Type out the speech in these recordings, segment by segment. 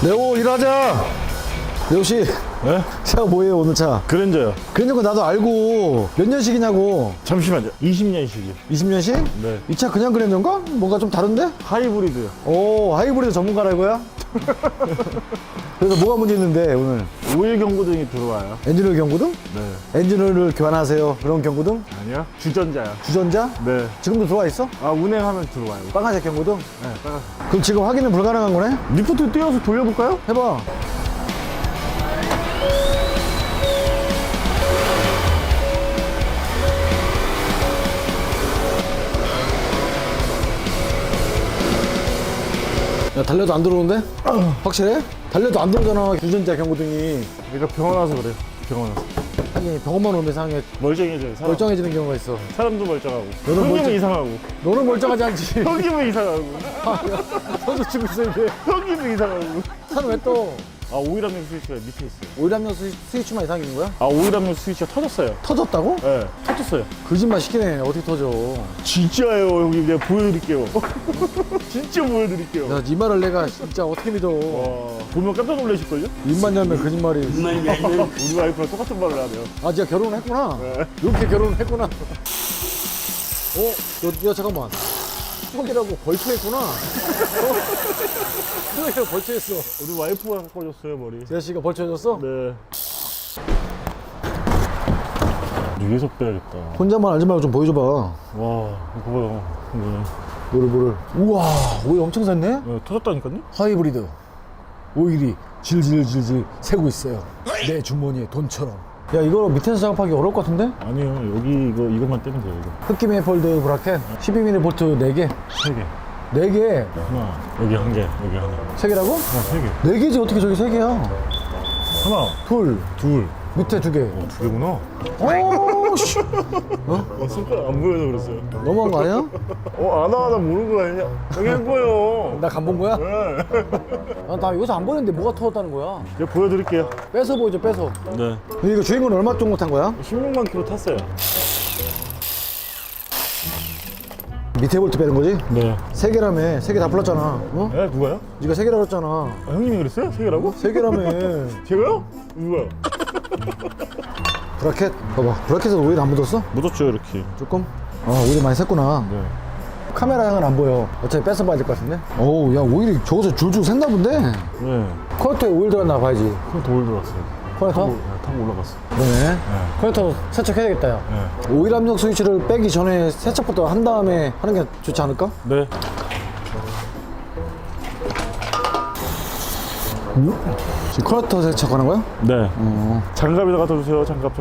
레오 일하자. 레오씨 네? 차가 뭐예요 오늘 차? 그랜저요. 그런 나도 알고 몇 년식이냐고. 잠시만요. 20년식이요. 20년식? 네. 이 차 그냥 그랜저인가? 뭔가 좀 다른데? 하이브리드요. 오 하이브리드 전문가라 이거야? 그래서 뭐가 문제 있는데 오늘? 오일 경고등이 들어와요. 엔진오일 경고등? 네. 엔진오일을 교환하세요 그런 경고등? 아니요. 주전자요. 주전자? 네. 지금도 들어와 있어? 아, 운행하면 들어와요. 빨간색 경고등? 네, 빨간색. 그럼 지금 확인은 불가능한 거네? 리프트 띄워서 돌려볼까요? 해봐. 야 달려도 안 들어오는데? 확실해? 달려도 안 들어오잖아 주전자 경고등이. 그러니까 병원 와서 그래요. 병원 와서. 하긴 병원만 오면 상에 멀쩡해져요. 사람. 멀쩡해지는 경우가 있어. 사람도 멀쩡하고. 너는 형님은 멀쩡- 이상하고. 너는 멀쩡하지 않지? 형님은 이상하고. 서도 치고 있어 이게. 형님은 이상하고. 차는 왜 또? 아, 오일압력 스위치가 밑에 있어요. 오일압력 스위치만 이상인 거야? 아, 오일압력 스위치가 터졌어요. 터졌다고? 네, 터졌어요. 거짓말 시키네. 어떻게 터져? 진짜예요, 형님. 내가 보여드릴게요. 진짜 보여드릴게요. 야, 네 말을 내가 진짜 어떻게 믿어? 와, 보면 깜짝 놀라실걸요? 입만 열면 거짓말이. 우리 와이프랑 똑같은 말을 하네요. 아, 네가 결혼을 했구나. 네. 이렇게 결혼을 했구나. 야, 잠깐만. 추억이라고 벌초했구나. 추억이라고 벌초했어. 우리 와이프가 깎아줬어요, 머리. 재하 씨가 벌초해줬어? 네. 위에서 빼야겠다. 혼자만 알지 말고 좀 보여줘봐. 와, 이거 봐요. 네. 뭐를. 우와, 오일 엄청 샜네? 네, 터졌다니까요? 하이브리드. 오일이 질질질질 새고 있어요. 내 주머니에 돈처럼. 야, 이거 밑에서 작업하기 어려울 것 같은데? 아니요, 여기 이것만 떼면 돼요, 이거. 흑김의 폴드 브라켓 12mm 볼트 4개. 3개. 4개. 하나, 여기 한 개, 여기 하나. 3개라고? 아, 3개. 4개지 어떻게 저기 3개야? 하나, 둘. 둘. 밑에 2개. 2개구나. 오, 씨. 손가락 안 보여서 그랬어요. 너무한 거 아니야? 하나하나 모르는 거 아니냐? 여기 한 거예요. 나 간 본 거야? 네. 나 여기서 안 보이는데 뭐가 터졌다는 거야? 제가 보여드릴게요. 뺏어 보이죠, 뺏어. 네. 이거 주행거리 얼마 정도 탄 거야? 16만 킬로 탔어요. 밑에 볼트 빼는 거지? 네. 3개라며. 3개 다 불렀잖아. 어? 네, 누가요? 네가 3개라고 그랬잖아. 아, 형님이 그랬어요? 3개라고? 3개라며. 제가요? 누가요? 브라켓. 봐봐. 브라켓에 오일 안 묻었어? 묻었죠, 이렇게. 조금? 오일 많이 샜구나. 네. 카메라 향은 안 보여. 어차피 뺏어 봐야 될 것 같은데? 어우, 야, 오일이 저기서 줄줄 샜나 본데? 네. 커넥터에 오일 들어갔나 봐야지. 그럼 더 올라갔어요. 커넥터? 타고 올라갔어. 그러네. 커넥터 세척해야겠다, 야. 네. 오일 압력 스위치를 빼기 전에 세척부터 한 다음에 하는 게 좋지 않을까? 네. 지금 커넥터 세척하는 거야? 네. 장갑에다 갖다 주세요. 장갑.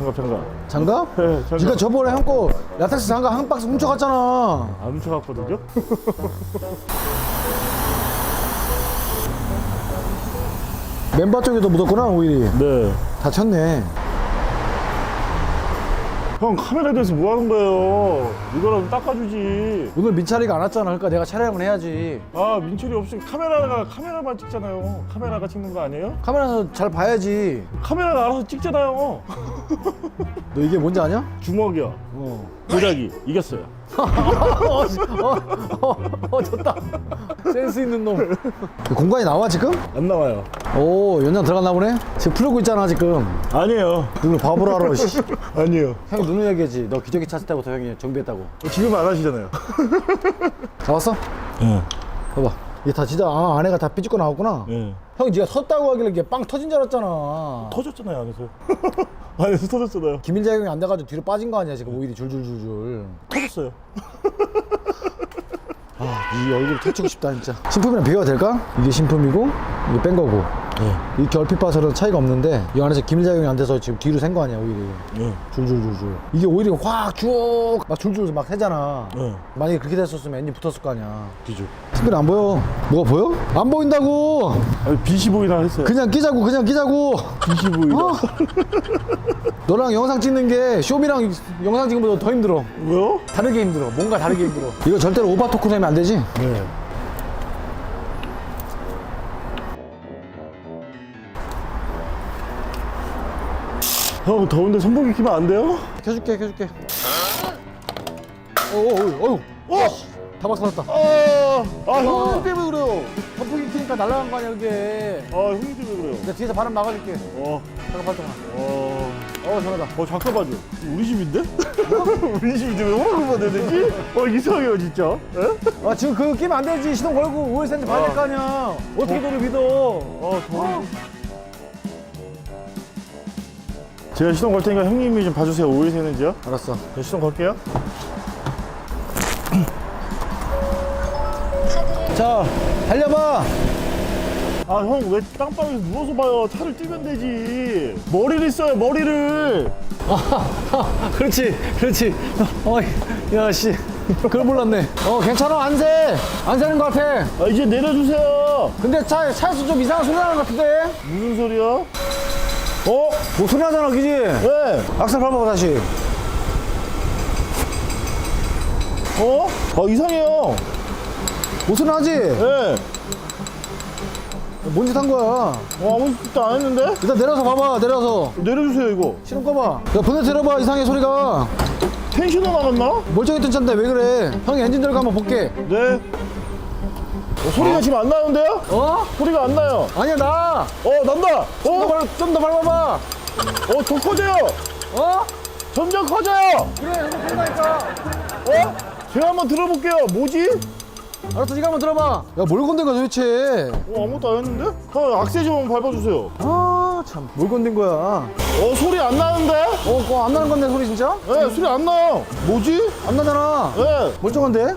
장갑? 네, 장갑. 네가 저번에 형 거 라텍스 장갑 한 박스 훔쳐갔잖아. 안 훔쳐갔거든요? 맨바 쪽에도 묻었구나, 오일이. 네. 다 쳤네. 형, 카메라에 대해서 뭐 하는 거예요? 이거라도 닦아주지. 오늘 민철이가 안 왔잖아. 그러니까 내가 촬영을 해야지. 아, 민철이 없으면 카메라만 찍잖아요. 카메라가 찍는 거 아니에요? 카메라는 잘 봐야지. 카메라가 알아서 찍잖아요. 너 이게 뭔지 아냐? 주먹이요. 도자기. 이겼어요. 좋다. 센스 있는 놈. 공간이 나와, 지금? 안 나와요. 오, 연장 들어갔나 보네? 지금 풀고 있잖아, 지금. 아니에요. 누구 바보라 하러, 씨. 아니에요. 형이 누누 얘기하지. 너 기저귀 찼을 때부터 형이 정비했다고. 지금 안 하시잖아요. 잡았어? 네. 봐봐. 이게 다 진짜, 안에가 다 삐죽고 나왔구나. 네. 형이 네가 섰다고 하길래 이게 빵 터진 줄 알았잖아. 터졌잖아요, 안에서. 안에서 터졌잖아요. 기밀작용이 안 돼가지고 뒤로 빠진 거 아니야, 지금 오일이 줄줄줄줄. 터졌어요. 이 얼굴 터치고 싶다, 진짜. 신품이랑 비교가 될까? 이게 신품이고, 이게 뺀 거고. 네. 이 결핍 봐서는 차이가 없는데, 이 안에서 기밀작용이 안 돼서 지금 뒤로 샌 거 아니야, 오일이. 네. 줄줄줄줄. 이게 오일이 확 쭉 막 줄줄 막 새잖아. 네. 만약에 그렇게 됐었으면 엔진 붙었을 거 아니야. 뒤죠. 신품이 안 보여. 뭐가 보여? 안 보인다고! 아니, 빛이 보이나 했어요. 그냥 끼자고, 그냥 끼자고! 빛이 보이나. 어? 너랑 영상 찍는 게 쇼미랑 영상 찍는 것보다 더 힘들어. 왜요? 다르게 힘들어. 뭔가 다르게 힘들어. 이거 절대로 오바 토크 내면 안 되지? 네. 형, 더운데 선풍기 키면 안 돼요? 켜줄게. 어우. 다 박살났다. 형님 때문에 그래요. 선풍기 키니까 하니까 날아간 거 아니야 그게. 형님 때문에 그래요. 내가 뒤에서 바람 막아줄게. 잠깐 발동아. 전화다. 잠깐만요. 우리 집인데? 우리 집인데 왜 오라고 봐야 되지? 이상해요, 진짜. 에? 지금 그거 끼면 안 되지. 시동 걸고 오일센터 봐야 될 거 아니야. 어떻게 너를 믿어? 제가 시동 걸 테니까 형님이 좀 봐주세요. 오일 새는지요? 알았어. 저 시동 걸게요. 자, 달려봐. 형 왜 땅바닥에 누워서 봐요? 차를 뛰면 되지. 머리를 써요, 머리를. 그렇지. 야, 씨. 그걸 몰랐네. 괜찮아. 안 새는 것 같아. 이제 내려주세요. 근데 차에서 좀 이상한 소리 나는 것 같은데? 무슨 소리야? 뭐 소리 나잖아, 그지? 네. 악셀 밟아봐, 다시. 이상해요. 뭐 소리 나지? 네. 뭔 짓 한 거야? 아무 짓도 안 했는데? 일단 내려서 봐봐, 내려서. 내려주세요, 이거. 시동 꺼봐. 야, 보넷 들어봐, 이상해, 소리가. 텐션은 나갔나? 멀쩡했던 차인데 왜 그래? 형이 엔진 들어가 한번 볼게. 네. 소리가 지금 안 나는데요? 소리가 안 나요. 아니야, 나. 난다. 좀 더 밟아봐. 더 커져요. 점점 커져요. 그래, 한번 들어가니까. 제가 한번 들어볼게요. 뭐지? 알았어, 네가 한번 들어봐. 야, 뭘 건든 거야, 도대체? 아무것도 안 했는데? 악세 좀 한번 밟아주세요. 참, 뭘 건든 거야? 소리 안 나는데? 안 나는 건데, 소리 진짜? 네, 소리 안 나요. 뭐지? 안 나잖아. 네. 멀쩡한데?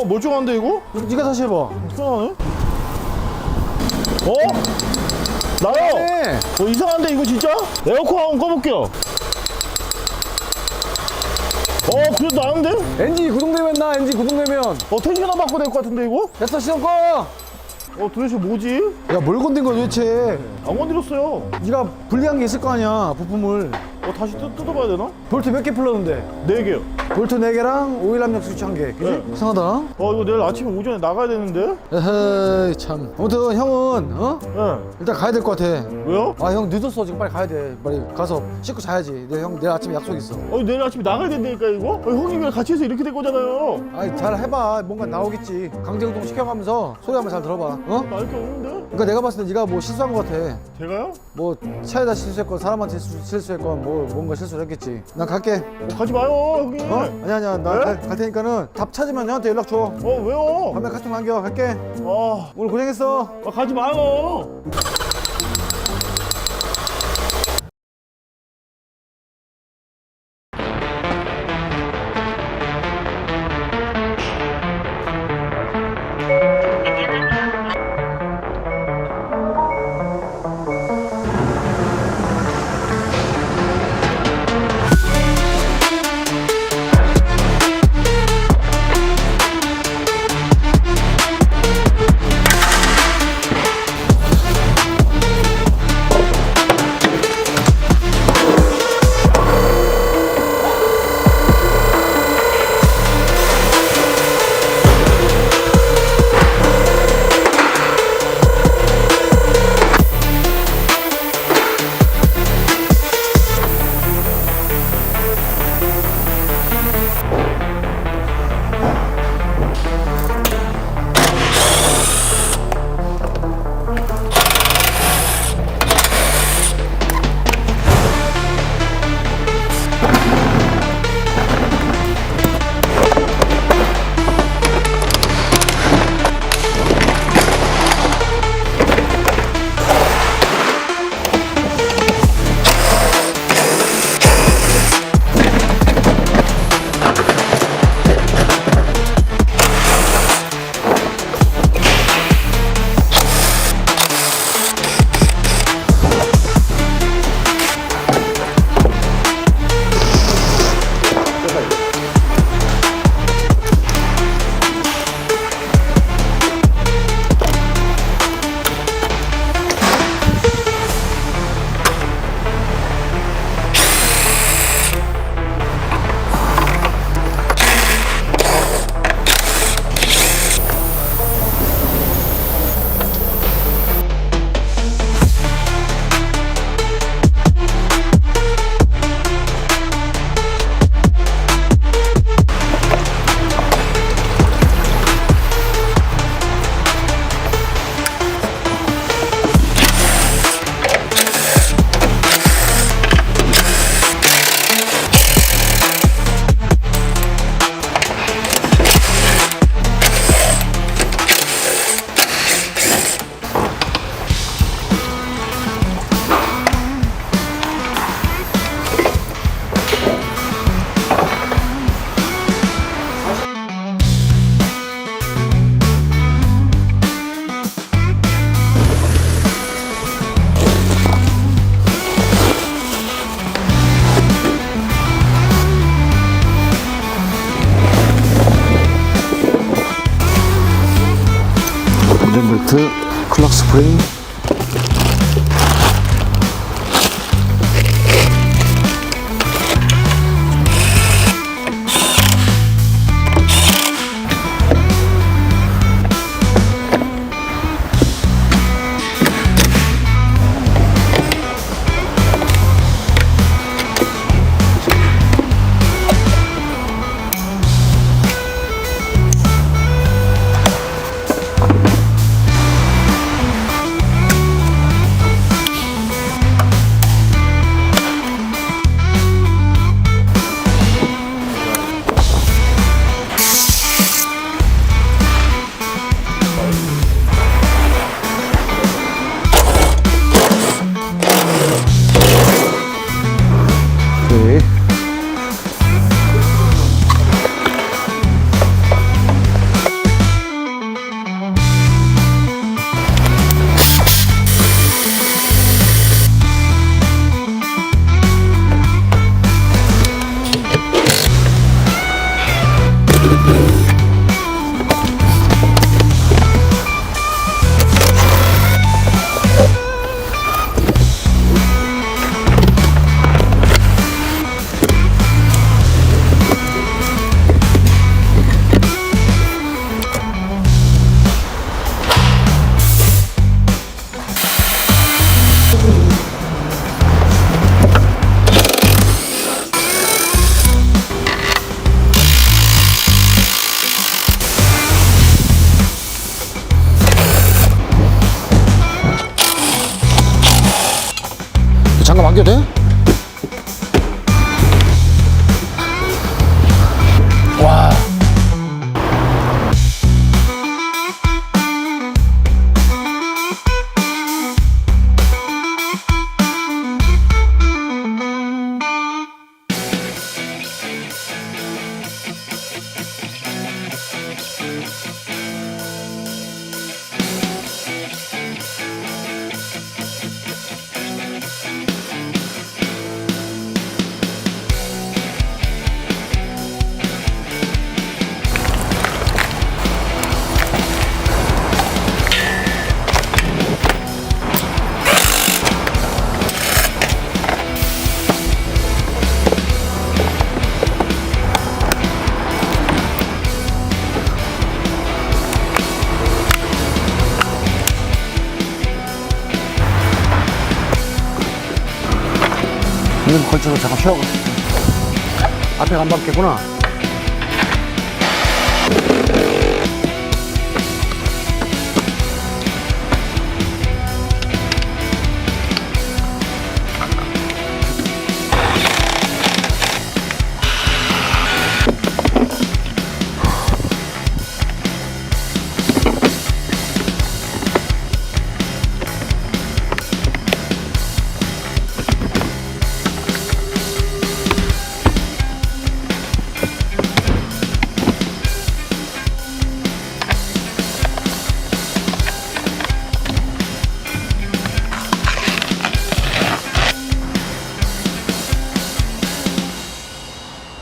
멀쩡한데, 이거? 네가 다시 해봐. 이상하네. 나요. 네. 이상한데, 이거 진짜? 에어컨 한번 꺼볼게요. 그래도 나는데? 엔진이 구동되면 엔진 구동되면. 텐션 안 바꿔야 될 것 같은데, 이거? 됐어, 시동 꺼. 도대체 뭐지? 야, 뭘 건든 거야, 도대체? 안 건드렸어요. 네가 분리한 게 있을 거 아니야, 부품을. 다시 뜯어봐야 되나? 볼트 몇 개 풀렀는데? 4개요. 볼트 4개랑 오일 압력 스위치 1개. 그지? 네. 이상하다. 이거 내일 아침에 오전에 나가야 되는데? 에헤이, 참. 아무튼 형은, 네. 일단 가야 될 것 같아. 왜요? 형 늦었어. 지금 빨리 가야 돼. 빨리 가서 씻고 자야지. 형 내일 아침에 약속 있어. 내일 아침에 나가야 된다니까, 이거? 형님이랑 같이 해서 이렇게 될 거잖아요. 잘 해봐. 뭔가 나오겠지. 강제운동 시켜가면서 소리 한번 잘 들어봐. 나을 게 없는데? 그러니까 내가 봤을 때 네가 뭐 실수한 것 같아. 제가요? 뭐 차에다 실수했건 사람한테 실수했건 뭐 뭔가 실수를 했겠지. 난 갈게. 가지 마요, 형님. 아니야. 나 갈 테니까는 답 찾으면 형한테 연락 줘. 왜요? 밤에 카톡 남겨. 갈게. 아, 오늘 고생했어. 가지 마요. 벨트, 클락 스프링. 오케이. 장갑 안 껴도 돼? 와. 이건 걸쳐서 잠깐 쉬어가. 앞에 안 밟겠구나.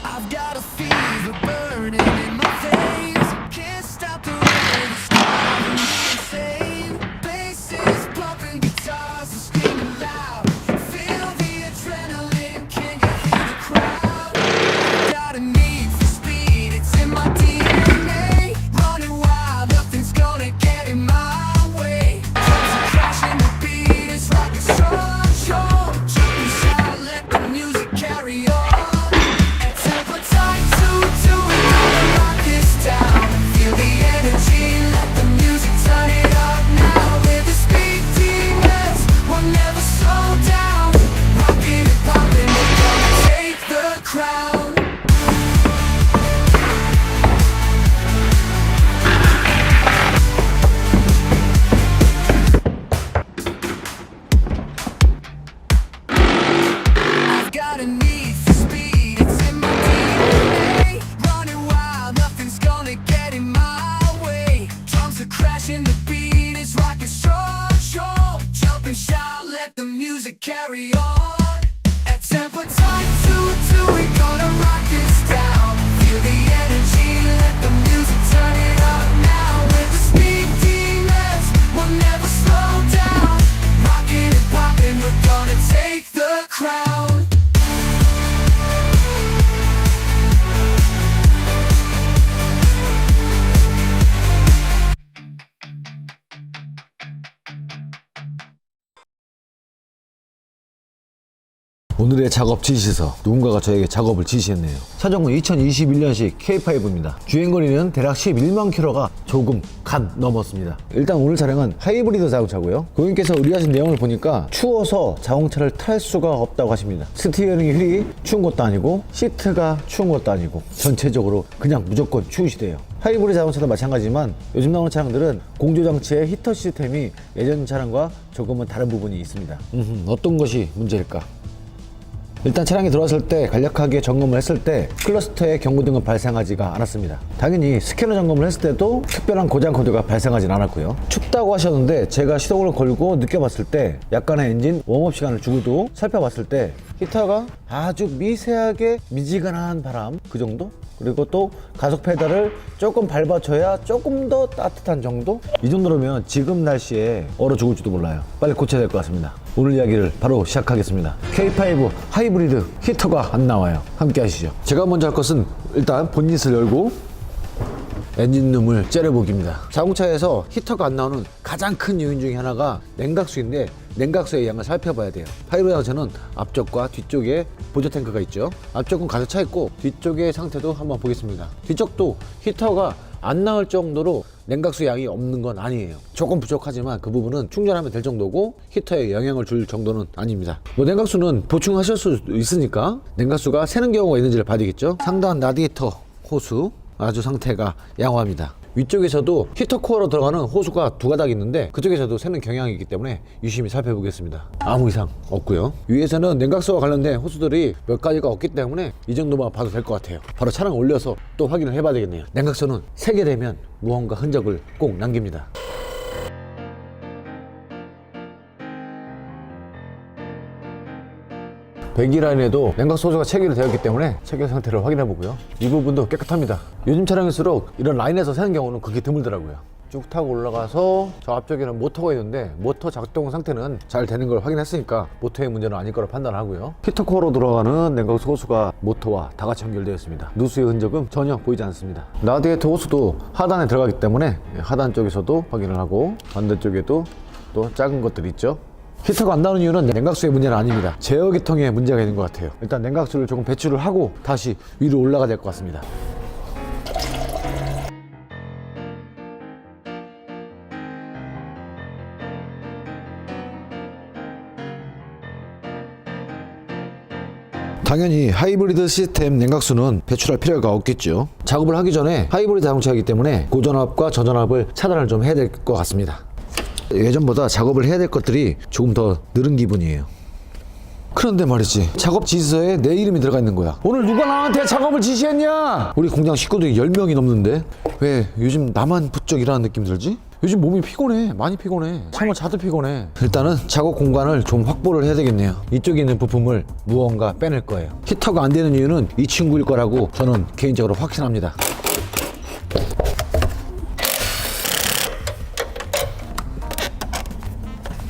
I've got a fever burning in my veins. Can't stop the way it's driving me insane. Basses pumping, guitars are screaming loud. Feel the adrenaline, can you hear the crowd? Got a need for speed, it's in my DNA. Running wild, nothing's gonna get in my way. Drums are crashing, the beat is rocking strong. Jumping shout, let the music carry on. Got a need for speed, it's in my DNA. Running wild, nothing's gonna get in my way. Drums are crashing, the beat is rocking strong. Jump and shout, let the music carry on. At tempo time 2-2, we're gonna rock this down. Feel the energy, let the music turn it up now. With the speed demons, 오늘의 작업 지시서. 누군가가 저에게 작업을 지시했네요. 차종은 2021년식 K5입니다. 주행거리는 대략 11만 킬로가 조금 간 넘었습니다. 일단 오늘 차량은 하이브리드 자동차고요. 고객님께서 의뢰하신 내용을 보니까 추워서 자동차를 탈 수가 없다고 하십니다. 스티어링 휠이 추운 것도 아니고 시트가 추운 것도 아니고 전체적으로 그냥 무조건 추우시대요. 하이브리드 자동차도 마찬가지지만 요즘 나오는 차량들은 공조장치의 히터 시스템이 예전 차량과 조금은 다른 부분이 있습니다. 어떤 것이 문제일까? 일단 차량이 들어왔을 때 간략하게 점검을 했을 때 클러스터에 경고등은 발생하지가 않았습니다. 당연히 스캐너 점검을 했을 때도 특별한 고장 코드가 발생하진 않았고요. 춥다고 하셨는데 제가 시동을 걸고 느껴봤을 때 약간의 엔진 웜업 시간을 주고도 살펴봤을 때 히터가 아주 미세하게 미지근한 바람 그 정도? 그리고 또 가속 페달을 조금 밟아줘야 조금 더 따뜻한 정도? 이 정도라면 지금 날씨에 얼어 죽을지도 몰라요. 빨리 고쳐야 될 것 같습니다. 오늘 이야기를 바로 시작하겠습니다. K5 하이브리드 히터가 안 나와요. 함께 하시죠. 제가 먼저 할 것은 일단 본닛을 열고 엔진룸을 째려보기입니다. 자동차에서 히터가 안 나오는 가장 큰 요인 중에 하나가 냉각수인데 냉각수의 양을 살펴봐야 돼요. 하이브리드 자동차는 앞쪽과 뒤쪽에 보조 탱크가 있죠. 앞쪽은 가득 차 있고 뒤쪽의 상태도 한번 보겠습니다. 뒤쪽도 히터가 안 나올 정도로 냉각수 양이 없는 건 아니에요. 조금 부족하지만 그 부분은 충전하면 될 정도고 히터에 영향을 줄 정도는 아닙니다. 뭐 냉각수는 보충하실 수 있으니까 냉각수가 새는 경우가 있는지를 봐야 되겠죠. 상단 라디에이터 호수 아주 상태가 양호합니다. 위쪽에서도 히터 코어로 들어가는 호수가 두 가닥 있는데 그쪽에서도 새는 경향이 있기 때문에 유심히 살펴보겠습니다. 아무 이상 없고요. 위에서는 냉각수와 관련된 호수들이 몇 가지가 없기 때문에 이 정도만 봐도 될 것 같아요. 바로 차량 올려서 또 확인을 해봐야 되겠네요. 냉각수는 새게 되면 무언가 흔적을 꼭 남깁니다. 배기 라인에도 냉각수 호수가 체결이 되었기 때문에 체결 상태를 확인해 보고요. 이 부분도 깨끗합니다. 요즘 차량일수록 이런 라인에서 새는 경우는 극히 드물더라고요. 쭉 타고 올라가서 저 앞쪽에는 모터가 있는데 모터 작동 상태는 잘 되는 걸 확인했으니까 모터의 문제는 아닐 거라 판단하고요. 히터 코어로 들어가는 냉각수 호수가 모터와 다 같이 연결되어 있습니다. 누수의 흔적은 전혀 보이지 않습니다. 라디에이터 호수도 하단에 들어가기 때문에 하단 쪽에서도 확인을 하고 반대쪽에도 또 작은 것들이 있죠. 히터가 안 나오는 이유는 냉각수의 문제는 아닙니다. 제어기통에 문제가 있는 것 같아요. 일단 냉각수를 조금 배출을 하고 다시 위로 올라가야 될 것 같습니다. 당연히 하이브리드 시스템 냉각수는 배출할 필요가 없겠죠. 작업을 하기 전에 하이브리드 자동차이기 때문에 고전압과 저전압을 차단을 좀 해야 될 것 같습니다. 예전보다 작업을 해야 될 것들이 조금 더 늘은 기분이에요. 그런데 말이지, 작업 지시서에 내 이름이 들어가 있는 거야. 오늘 누가 나한테 작업을 지시했냐? 우리 공장 식구들이 10명이 넘는데 왜 요즘 나만 부쩍 일하는 느낌 들지? 요즘 몸이 피곤해. 많이 피곤해. 잠을 자도 피곤해. 일단은 작업 공간을 좀 확보를 해야 되겠네요. 이쪽에 있는 부품을 무언가 빼낼 거예요. 히터가 안 되는 이유는 이 친구일 거라고 저는 개인적으로 확신합니다.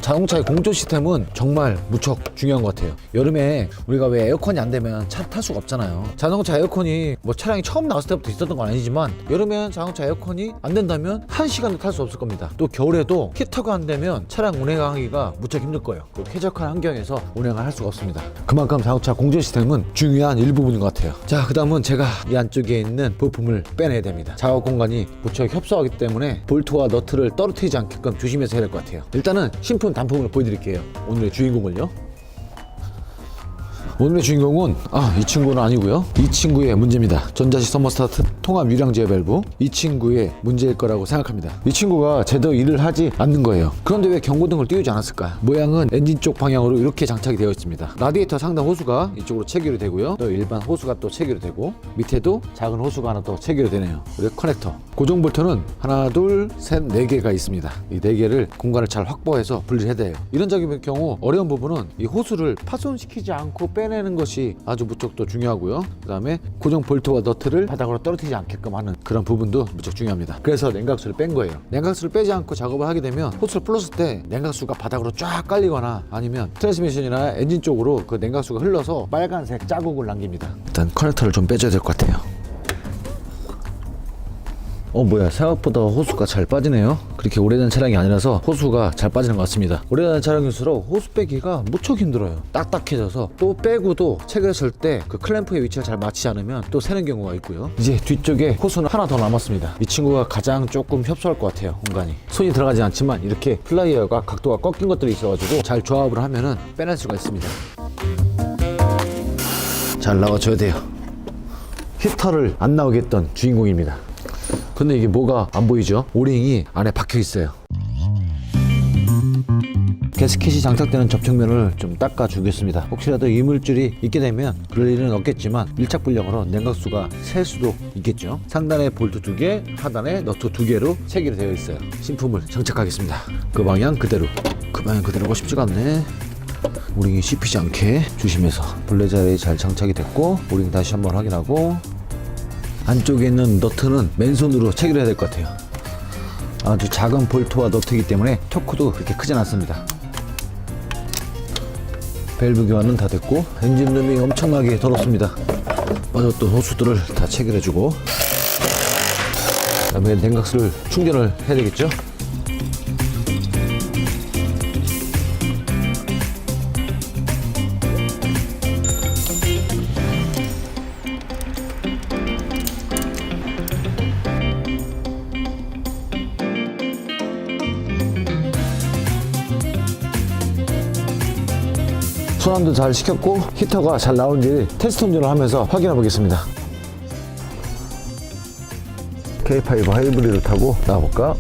자동차의 공조 시스템은 정말 무척 중요한 것 같아요. 여름에 우리가 왜 에어컨이 안 되면 차 탈 수가 없잖아요. 자동차 에어컨이 뭐 차량이 처음 나왔을 때부터 있었던 건 아니지만 여름엔 자동차 에어컨이 안 된다면 1시간도 탈 수 없을 겁니다. 또 겨울에도 히터가 안 되면 차량 운행하기가 무척 힘들 거예요. 또 쾌적한 환경에서 운행을 할 수가 없습니다. 그만큼 자동차 공조 시스템은 중요한 일부분인 것 같아요. 자, 그 다음은 제가 이 안쪽에 있는 부품을 빼내야 됩니다. 작업 공간이 무척 협소하기 때문에 볼트와 너트를 떨어뜨리지 않게끔 조심해서 해야 될 것 같아요. 일단은 신품 단품을 보여드릴게요. 오늘의 주인공을요. 오늘의 주인공은 이 친구는 아니고요. 이 친구의 문제입니다. 전자식 서머스타트 통합 유량 제어 밸브, 이 친구의 문제일 거라고 생각합니다. 이 친구가 제대로 일을 하지 않는 거예요. 그런데 왜 경고등을 띄우지 않았을까? 모양은 엔진 쪽 방향으로 이렇게 장착이 되어 있습니다. 라디에이터 상단 호수가 이쪽으로 체결이 되고요. 또 일반 호수가 또 체결이 되고 밑에도 작은 호수가 하나 또 체결이 되네요. 그리고 커넥터, 고정 볼트는 하나, 둘, 셋, 네 개가 있습니다. 이 네 개를 공간을 잘 확보해서 분리해야 돼요. 이런 적인 경우 어려운 부분은 이 호수를 파손시키지 않고 빼내는 것이 아주 무척 또 중요하고요. 그 다음에 고정 볼트와 너트를 바닥으로 떨어뜨리지 않게끔 하는 그런 부분도 무척 중요합니다. 그래서 냉각수를 뺀 거예요. 냉각수를 빼지 않고 작업을 하게 되면 호수를 풀었을 때 냉각수가 바닥으로 쫙 깔리거나 아니면 트랜스미션이나 엔진 쪽으로 그 냉각수가 흘러서 빨간색 자국을 남깁니다. 일단 커넥터를 좀 빼줘야 될 것 같아요. 뭐야, 생각보다 호수가 잘 빠지네요. 그렇게 오래된 차량이 아니라서 호수가 잘 빠지는 것 같습니다. 오래된 차량일수록 호수 빼기가 무척 힘들어요. 딱딱해져서 또 빼고도 체결했을 때 그 클램프의 위치가 잘 맞지 않으면 또 새는 경우가 있고요. 이제 뒤쪽에 호수는 하나 더 남았습니다. 이 친구가 가장 조금 협소할 것 같아요. 공간이 손이 들어가지 않지만 이렇게 플라이어가 각도가 꺾인 것들이 있어가지고 잘 조합을 하면은 빼낼 수가 있습니다. 잘 나와줘야 돼요. 히터를 안 나오게 했던 주인공입니다. 근데 이게 뭐가 안 보이죠? 오링이 안에 박혀 있어요. 가스켓이 장착되는 접촉면을 좀 닦아 주겠습니다. 혹시라도 이물질이 있게 되면 그럴 일은 없겠지만 밀착 불량으로 냉각수가 셀 수도 있겠죠. 상단에 볼트 2개, 하단에 너트 2개로 체결이 되어 있어요. 신품을 장착하겠습니다. 그 방향 그대로가 쉽지가 않네. 오링이 씹히지 않게 조심해서 본래 자리에 잘 장착이 됐고, 오링 다시 한번 확인하고, 안쪽에 있는 너트는 맨손으로 체결해야 될 것 같아요. 아주 작은 볼트와 너트이기 때문에 토크도 그렇게 크진 않습니다. 밸브 교환은 다 됐고, 엔진룸이 엄청나게 더럽습니다. 빠졌던 호수들을 다 체결해주고, 그 다음에 냉각수를 충전을 해야 되겠죠. 순환도 잘 시켰고 히터가 잘 나오는지 테스트 운전을 하면서 확인해 보겠습니다. K5 하이브리드 타고 나와볼까?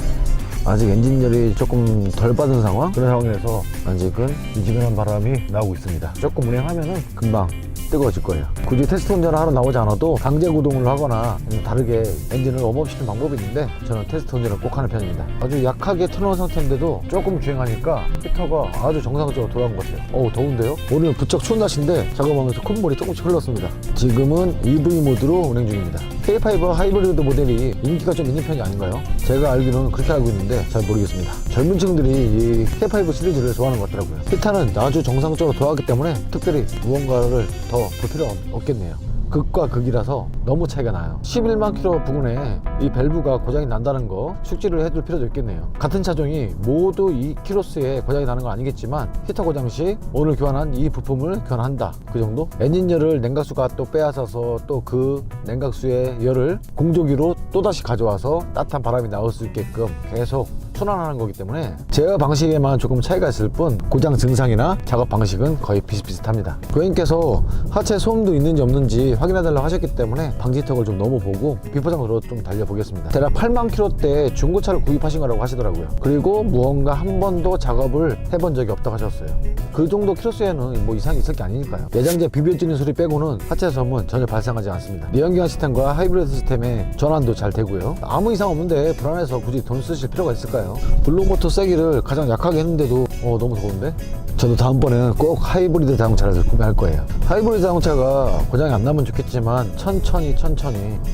아직 엔진열이 조금 덜 받은 상황? 그런 상황에서 아직은 미지근한 바람이 나오고 있습니다. 조금 운행하면은 금방 뜨거워질 거예요. 굳이 테스트 운전을 하러 나오지 않아도 강제 구동을 하거나 다르게 엔진을 웜업시키는 방법이 있는데, 저는 테스트 운전을 꼭 하는 편입니다. 아주 약하게 틀어놓은 상태인데도 조금 주행하니까 히터가 아주 정상적으로 돌아간 것 같아요. 어우, 더운데요? 오늘 부쩍 추운 날씨인데 작업하면서 콧물이 조금씩 흘렀습니다. 지금은 EV 모드로 운행 중입니다. K5 하이브리드 모델이 인기가 좀 있는 편이 아닌가요? 제가 알기로는 그렇게 알고 있는데 잘 모르겠습니다. 젊은 층들이 이 K5 시리즈를 좋아하는 것 같더라고요. 히터는 아주 정상적으로 돌아가기 때문에 특별히 무언가를 더 볼 필요 없겠네요. 극과 극이라서 너무 차이가 나요. 11만 킬로 부근에 이 밸브가 고장이 난다는 거 숙지를 해둘 필요도 있겠네요. 같은 차종이 모두 2km수에 고장이 나는 건 아니겠지만, 히터 고장 시 오늘 교환한 이 부품을 교환한다, 그 정도? 엔진열을 냉각수가 또 빼앗아서 또 그 냉각수의 열을 공조기로 또다시 가져와서 따뜻한 바람이 나올 수 있게끔 계속 순환하는 거기 때문에 제어 방식에만 조금 차이가 있을 뿐 고장 증상이나 작업 방식은 거의 비슷비슷합니다. 고객님께서 하체 소음도 있는지 없는지 확인해달라고 하셨기 때문에 방지턱을 좀 넘어보고 비포장으로 좀 달려보겠습니다. 대략 8만 킬로대 중고차를 구입하신 거라고 하시더라고요. 그리고 무언가 한 번도 작업을 해본 적이 없다고 하셨어요. 그 정도 킬로수에는 뭐 이상이 있을 게 아니니까요. 내장재 비벼지는 소리 빼고는 하체 소음은 전혀 발생하지 않습니다. 내연기관 시스템과 하이브리드 시스템의 전환도 잘 되고요. 아무 이상 없는데 불안해서 굳이 돈 쓰실 필요가 있을까요? 블록모터 세기를 가장 약하게 했는데도 너무 더운데? 저도 다음번에는 꼭 하이브리드 자동차를 구매할 거예요. 하이브리드 자동차가 고장이 안 나면 좋겠지만 천천히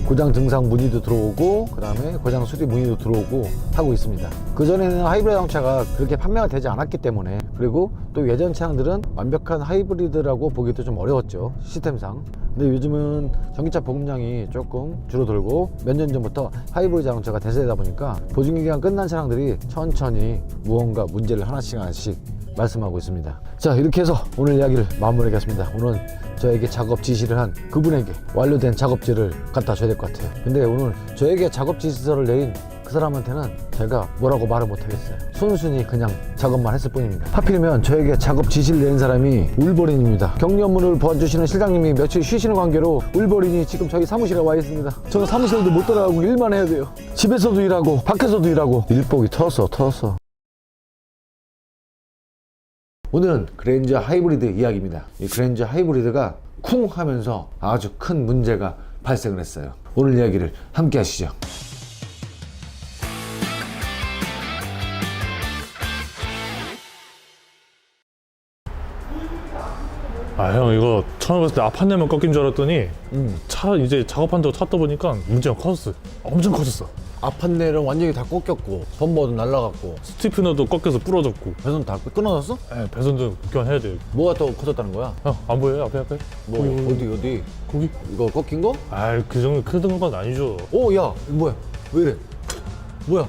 고장 증상 문의도 들어오고, 그 다음에 고장 수리 문의도 들어오고 하고 있습니다. 그전에는 하이브리드 자동차가 그렇게 판매가 되지 않았기 때문에, 그리고 또 예전 차량들은 완벽한 하이브리드라고 보기도 좀 어려웠죠, 시스템상. 근데 요즘은 전기차 보급량이 조금 줄어들고 몇 년 전부터 하이브리드 자동차가 대세되다 보니까 보증기간 끝난 차량들이 천천히 무언가 문제를 하나씩 말씀하고 있습니다. 자, 이렇게 해서 오늘 이야기를 마무리하겠습니다. 오늘 저에게 작업 지시를 한 그분에게 완료된 작업지를 갖다 줘야 될 것 같아요. 근데 오늘 저에게 작업 지시서를 내린 그 사람한테는 제가 뭐라고 말을 못하겠어요. 순순히 그냥 작업만 했을 뿐입니다. 하필이면 저에게 작업 지시를 내린 사람이 울버린입니다. 격리 업무를 봐주시는 실장님이 며칠 쉬시는 관계로 울버린이 지금 저희 사무실에 와 있습니다. 저는 사무실도 못 들어가고 일만 해야 돼요. 집에서도 일하고 밖에서도 일하고 일복이 터졌어. 오늘은 그랜저 하이브리드 이야기입니다. 이 그랜저 하이브리드가 쿵 하면서 아주 큰 문제가 발생을 했어요. 오늘 이야기를 함께 하시죠. 아, 형, 이거 처음 봤을 때 앞판내만 꺾인 줄 알았더니 차 이제 작업한다고 탔다 보니까 문제가 커졌어. 엄청 커졌어. 앞판내는 완전히 다 꺾였고, 범버도 날라갔고, 스티프너도 꺾여서 부러졌고. 배선 다 끊어졌어? 네, 배선도 교환해야 돼. 뭐가 더 커졌다는 거야? 형, 안 보여요? 앞에? 뭐 거기. 어디? 거기? 이거 꺾인 거? 아, 그 정도 큰 건 아니죠. 오, 야, 이거 뭐야? 왜 이래? 뭐야?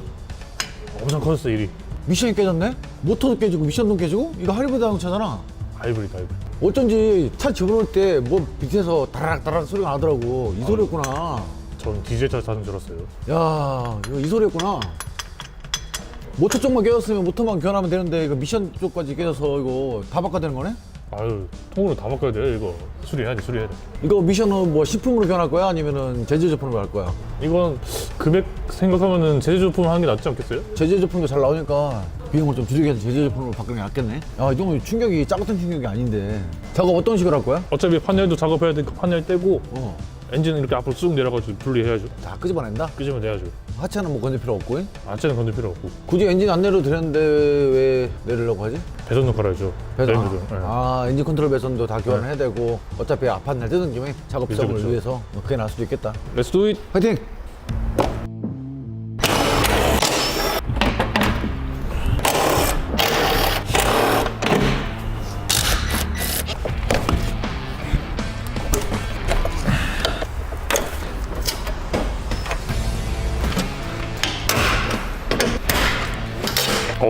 엄청 커졌어 일이. 미션이 깨졌네? 모터도 깨지고 미션도 깨지고? 이거 하이브리드 자동차잖아. 하이브리드. 어쩐지 차 집어넣을 때 뭐 밑에서 다락다락 소리가 나더라고. 이 소리였구나. 전 디젤차 타는 줄 알았어요. 야, 이거 이 소리였구나. 모터 쪽만 깨졌으면 모터만 교환하면 되는데 이거 미션 쪽까지 깨져서 이거 다 바꿔야 되는 거네? 아유, 통으로 다 바꿔야 돼요 이거. 수리해야 돼. 이거 미션은 뭐 식품으로 교환할 거야? 아니면은 제조 제품으로 할 거야? 이건 금액 생각하면은 제조 제품 하는 게 낫지 않겠어요? 제조 제품도 잘 나오니까 비용을 좀 줄이게 해서 제조 제품으로 바꾸는 게 낫겠네. 야, 이 정도 충격이 작은 충격이 아닌데. 작업 어떤 식으로 할 거야? 어차피 판넬도 작업해야 되니까 판넬 떼고 어. 엔진은 이렇게 앞으로 쑥 내려가지고 분리해야죠. 다 끄집어낸다? 끄집어 내야죠. 하체는 뭐 건질 필요 없고. 안채는 건들 필요 없고 굳이 엔진 안 내려도 되는데 왜 내리려고 하지? 배선도 갈아야죠. 배선. 라인도. 네. 엔진 컨트롤 배선도 다 교환을 해야 되고 어차피 앞판날 뜯은 김에 작업성을 그쵸. 위해서 그게 나을 수도 있겠다. Let's do it. 화이팅!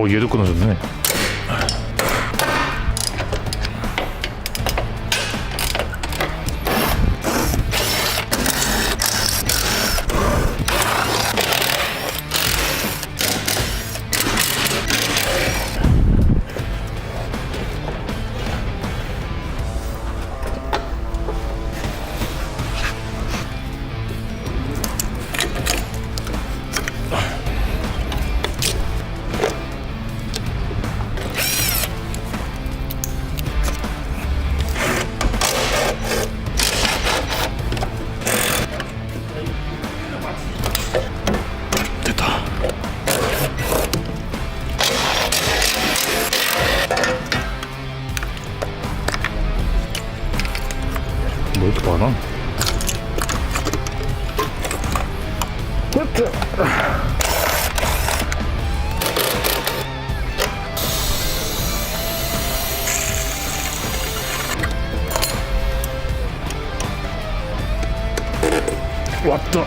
얘도 끊어졌네. 뭐 이렇게 많아? 왔다.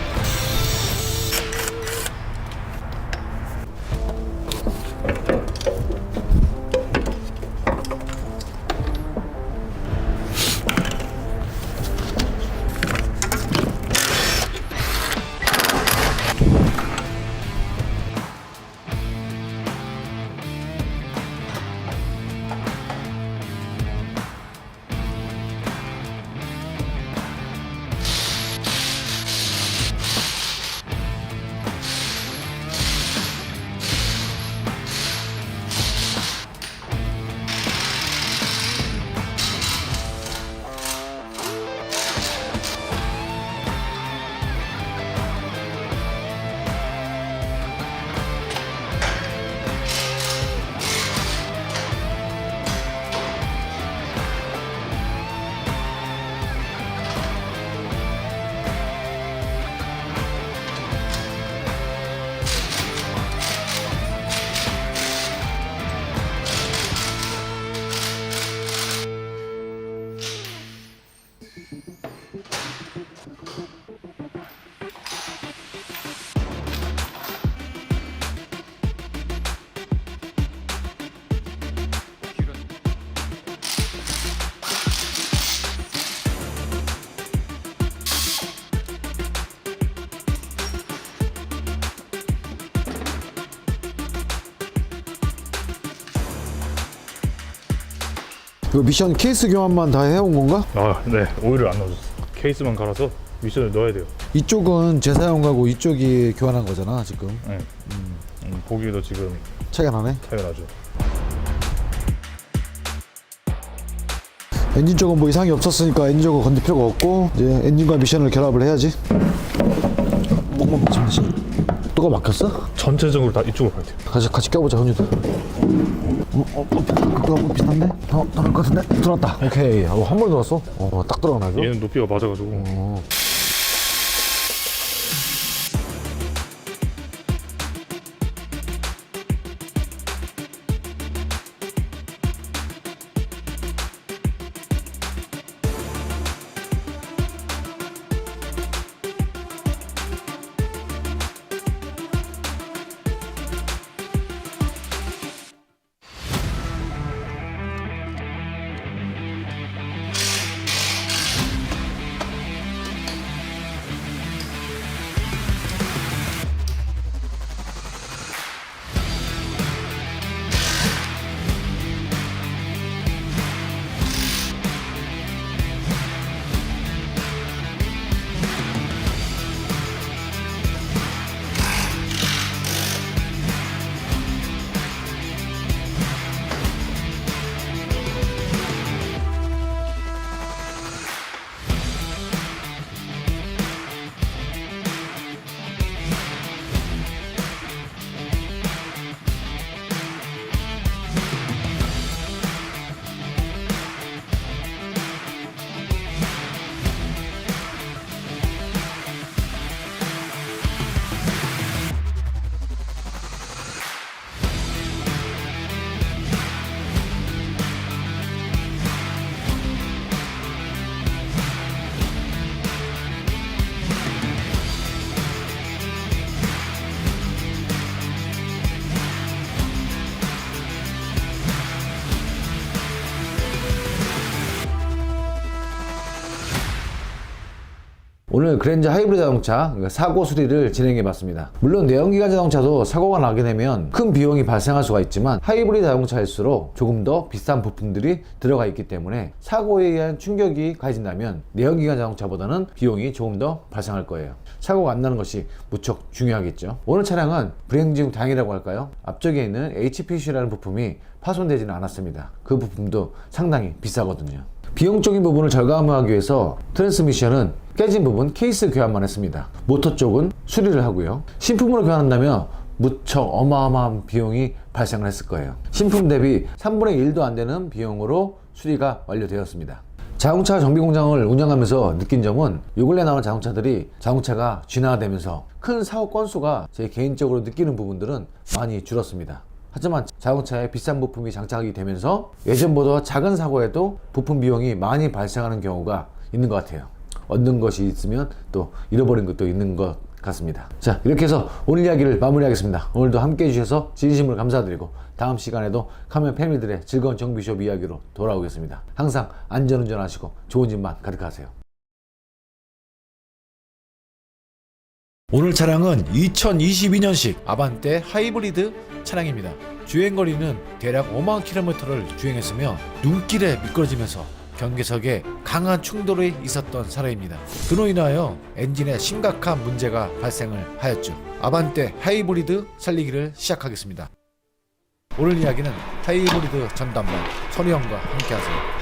이거 미션 케이스 교환만 다 해온 건가? 네. 오일을 안 넣어줬어. 케이스만 갈아서 미션을 넣어야 돼요. 이쪽은 재사용가고 이쪽이 교환한 거잖아 지금. 네. 보기에도 지금 차이가 나네. 차이가 나죠. 엔진 쪽은 뭐 이상이 없었으니까 엔진 쪽은 건들 필요가 없고 이제 엔진과 미션을 결합을 해야지. 목만 붙이면서. 또가 막혔어? 전체적으로 다 이쪽으로 가야 돼요. 같이 껴보자 현유도. 그거 비슷한데? 들어갈 것 같은데? 들어왔다. 오케이. 한 번에 들어왔어? 딱 들어가나죠? 얘는 높이가 맞아가지고. 오늘 그랜저 하이브리드 자동차 사고 수리를 진행해 봤습니다. 물론 내연기관 자동차도 사고가 나게 되면 큰 비용이 발생할 수가 있지만 하이브리드 자동차일수록 조금 더 비싼 부품들이 들어가 있기 때문에 사고에 의한 충격이 가해진다면 내연기관 자동차보다는 비용이 조금 더 발생할 거예요. 사고가 안 나는 것이 무척 중요하겠죠. 오늘 차량은 불행 중 다행이라고 할까요? 앞쪽에 있는 HPC라는 부품이 파손되지는 않았습니다. 그 부품도 상당히 비싸거든요. 비용적인 부분을 절감하기 위해서 트랜스미션은 깨진 부분 케이스 교환만 했습니다. 모터 쪽은 수리를 하고요. 신품으로 교환한다면 무척 어마어마한 비용이 발생을 했을 거예요. 신품 대비 3분의 1도 안 되는 비용으로 수리가 완료되었습니다. 자동차 정비 공장을 운영하면서 느낀 점은 요 근래 나오는 자동차들이 자동차가 진화되면서 큰 사고 건수가 제 개인적으로 느끼는 부분들은 많이 줄었습니다. 하지만 자동차에 비싼 부품이 장착이 되면서 예전보다 작은 사고에도 부품 비용이 많이 발생하는 경우가 있는 것 같아요. 얻는 것이 있으면 또 잃어버린 것도 있는 것 같습니다. 자, 이렇게 해서 오늘 이야기를 마무리하겠습니다. 오늘도 함께 해주셔서 진심으로 감사드리고 다음 시간에도 카멘 패밀리들의 즐거운 정비숍 이야기로 돌아오겠습니다. 항상 안전운전 하시고 좋은 집만 가득하세요. 오늘 차량은 2022년식 아반떼 하이브리드 차량입니다. 주행거리는 대략 5만 km를 주행했으며 눈길에 미끄러지면서 경계석에 강한 충돌이 있었던 차량입니다. 그로 인하여 엔진에 심각한 문제가 발생을 하였죠. 아반떼 하이브리드 살리기를 시작하겠습니다. 오늘 이야기는 하이브리드 전담반 선우 형과 함께 하세요.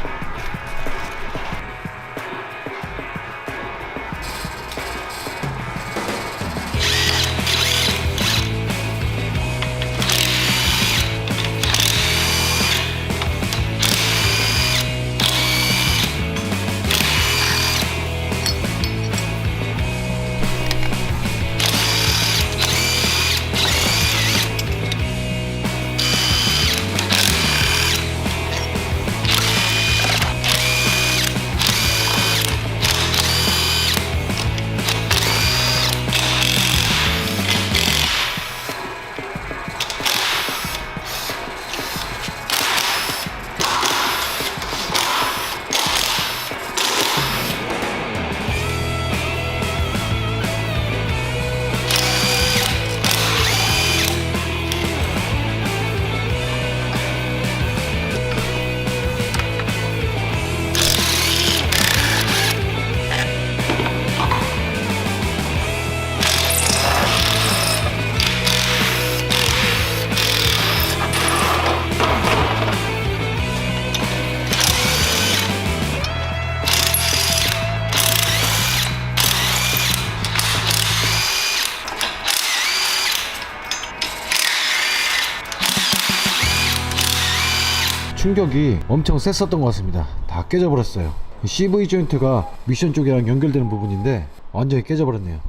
충격이 엄청 셌었던 것 같습니다. 다 깨져버렸어요. CV 조인트가 미션 쪽이랑 연결되는 부분인데 완전히 깨져버렸네요.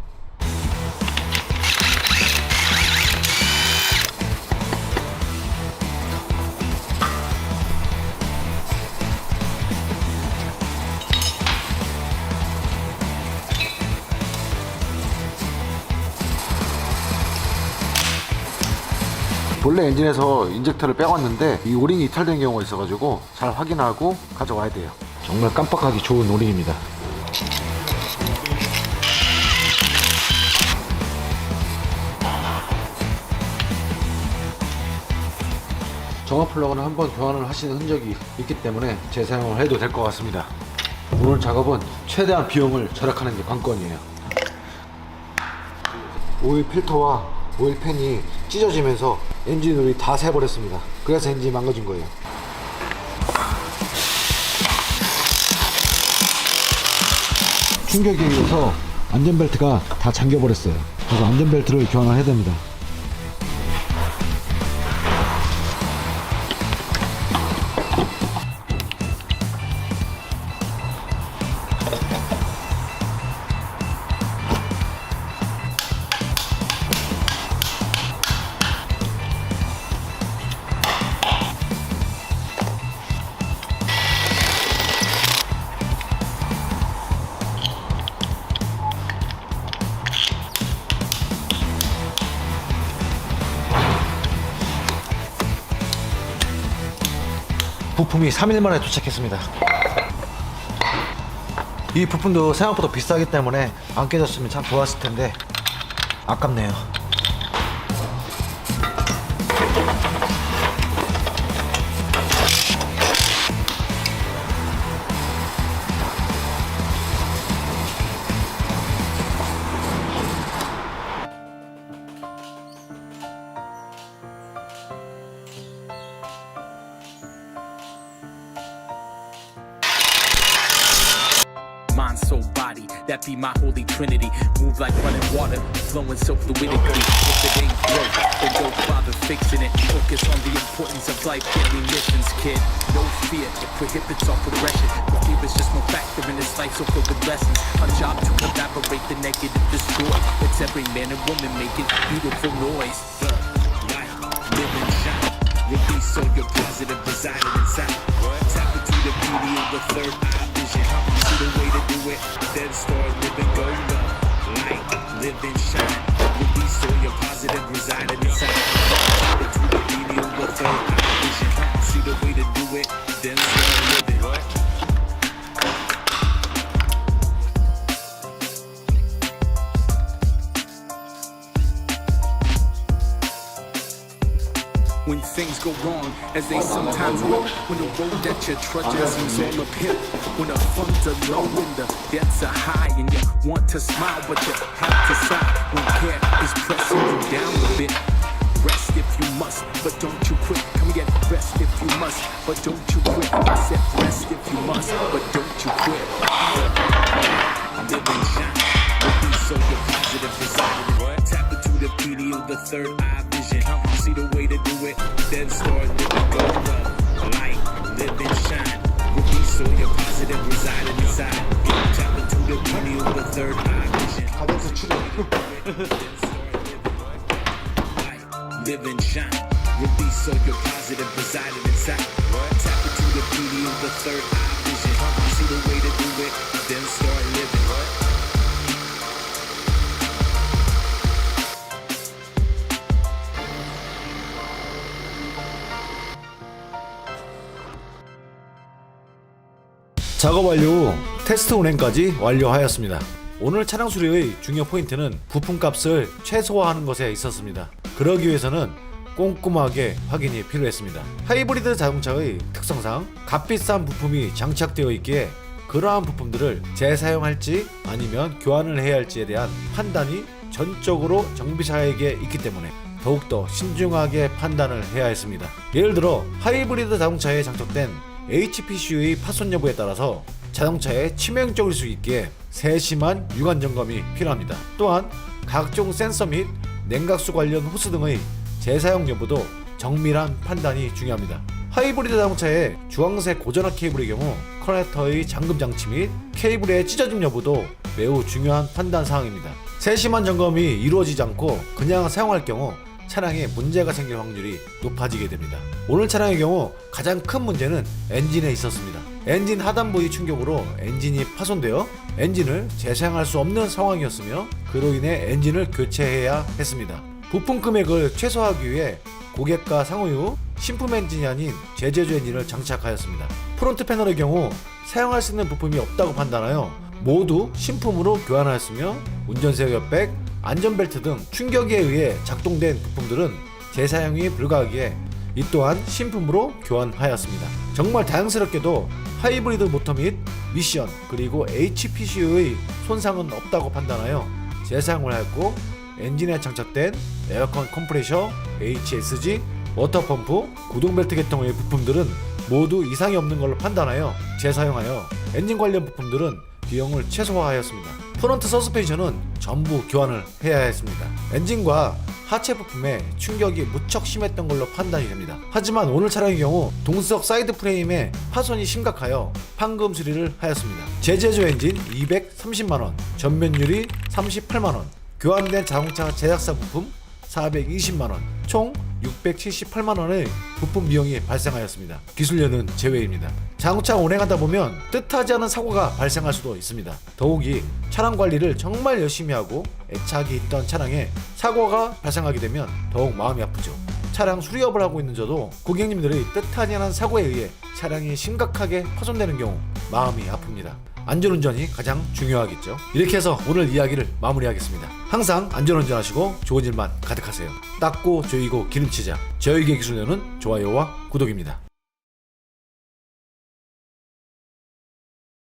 본래 엔진에서 인젝터를 빼왔는데 이 오링이 이탈된 경우가 있어가지고 잘 확인하고 가져와야 돼요. 정말 깜빡하기 좋은 오링입니다. 정화 플러그는 한번 교환을 하시는 흔적이 있기 때문에 재사용을 해도 될 것 같습니다. 오늘 작업은 최대한 비용을 절약하는 게 관건이에요. 오일 필터와 오일팬이 찢어지면서 엔진오일이 다 새버렸습니다. 그래서 엔진이 망가진 거예요. 충격에 의해서 안전벨트가 다 잠겨버렸어요. 그래서 안전벨트를 교환을 해야 됩니다. 부품이 3일 만에 도착했습니다. 이 부품도 생각보다 비싸기 때문에 안 깨졌으면 참 좋았을 텐데 아깝네요. Mind, soul, body, that be my holy trinity. Move like running water, flowing so fluidically. If it ain't broke, then don't bother fixing it. Focus on the importance of life, daily missions, kid. No fear, it prohibits all progression. The fear is just no factor in this life, so filled with lessons. A job to evaporate the negative, destroy. It's every man and woman making beautiful noise. The light, live and shine. Release all your positive residing inside. Tap into the beauty of the third eye vision. See the way to do it, then start living, go love. Light, live and shine. Release all your positive residing inside. Tap into the beauty of the third eye vision. See the way to do it, then start living. When things go wrong, as they sometimes will. When the road that you're trudging seems all uphill. When the funds are low and the debts are high, and you want to smile but you have to sigh. When care is pressing you down a bit. Rest if you must, but don't you quit. Come again, rest if you must, but don't you quit. I said rest if you must, but don't you quit. Live and shine, release all your positive desire. Tap into the beauty of the third eye vision. See the way to do it, then start living, go love. Light, live and shine. Release all your positive residing inside. Tap into the beauty of the third eye vision. Live and shine. Release all your positive residing inside. Tap into the beauty of the third eye vision. See the way to do it, then start living. 작업 완료 후 테스트 운행까지 완료하였습니다. 오늘 차량 수리의 중요 포인트는 부품값을 최소화하는 것에 있었습니다. 그러기 위해서는 꼼꼼하게 확인이 필요했습니다. 하이브리드 자동차의 특성상 값비싼 부품이 장착되어 있기에 그러한 부품들을 재사용할지 아니면 교환을 해야 할지에 대한 판단이 전적으로 정비사에게 있기 때문에 더욱더 신중하게 판단을 해야 했습니다. 예를 들어 하이브리드 자동차에 장착된 HPCU의 파손 여부에 따라서 자동차에 치명적일 수 있기에 세심한 유관 점검이 필요합니다. 또한 각종 센서 및 냉각수 관련 호스 등의 재사용 여부도 정밀한 판단이 중요합니다. 하이브리드 자동차의 주황색 고전압 케이블의 경우 커넥터의 잠금 장치 및 케이블의 찢어짐 여부도 매우 중요한 판단 사항입니다. 세심한 점검이 이루어지지 않고 그냥 사용할 경우 차량에 문제가 생길 확률이 높아지게 됩니다. 오늘 차량의 경우 가장 큰 문제는 엔진에 있었습니다. 엔진 하단 부위 충격으로 엔진이 파손되어 엔진을 재사용할 수 없는 상황이었으며 그로 인해 엔진을 교체해야 했습니다. 부품 금액을 최소화하기 위해 고객과 상의 후 신품 엔진이 아닌 제재주 엔진을 장착하였습니다. 프론트 패널의 경우 사용할 수 있는 부품이 없다고 판단하여 모두 신품으로 교환하였으며 운전석 옆백, 안전벨트 등 충격에 의해 작동된 부품들은 재사용이 불가하기에 이 또한 신품으로 교환하였습니다. 정말 다행스럽게도 하이브리드 모터 및 미션 그리고 HPCU의 손상은 없다고 판단하여 재사용을 하였고 엔진에 장착된 에어컨 컴프레셔, HSG, 워터펌프, 구동벨트 계통의 부품들은 모두 이상이 없는 걸로 판단하여 재사용하여 엔진 관련 부품들은 비용을 최소화하였습니다. 프론트 서스펜션은 전부 교환을 해야 했습니다. 엔진과 하체 부품에 충격이 무척 심했던 걸로 판단이 됩니다. 하지만 오늘 차량의 경우 동수석 사이드 프레임에 파손이 심각하여 판금 수리를 하였습니다. 제재주 엔진 230만원, 전면 유리 38만원, 교환된 자동차 제작사 부품 420만원, 총 678만원의 부품 비용이 발생하였습니다. 기술료는 제외입니다. 자동차 운행하다 보면 뜻하지 않은 사고가 발생할 수도 있습니다. 더욱이 차량 관리를 정말 열심히 하고 애착이 있던 차량에 사고가 발생하게 되면 더욱 마음이 아프죠. 차량 수리업을 하고 있는 저도 고객님들의 뜻하지 않은 사고에 의해 차량이 심각하게 파손되는 경우 마음이 아픕니다. 안전운전이 가장 중요하겠죠. 이렇게 해서 오늘 이야기를 마무리하겠습니다. 항상 안전운전하시고 좋은 일만 가득하세요. 닦고 조이고 기름치자 저에게 기술료는 좋아요와 구독입니다.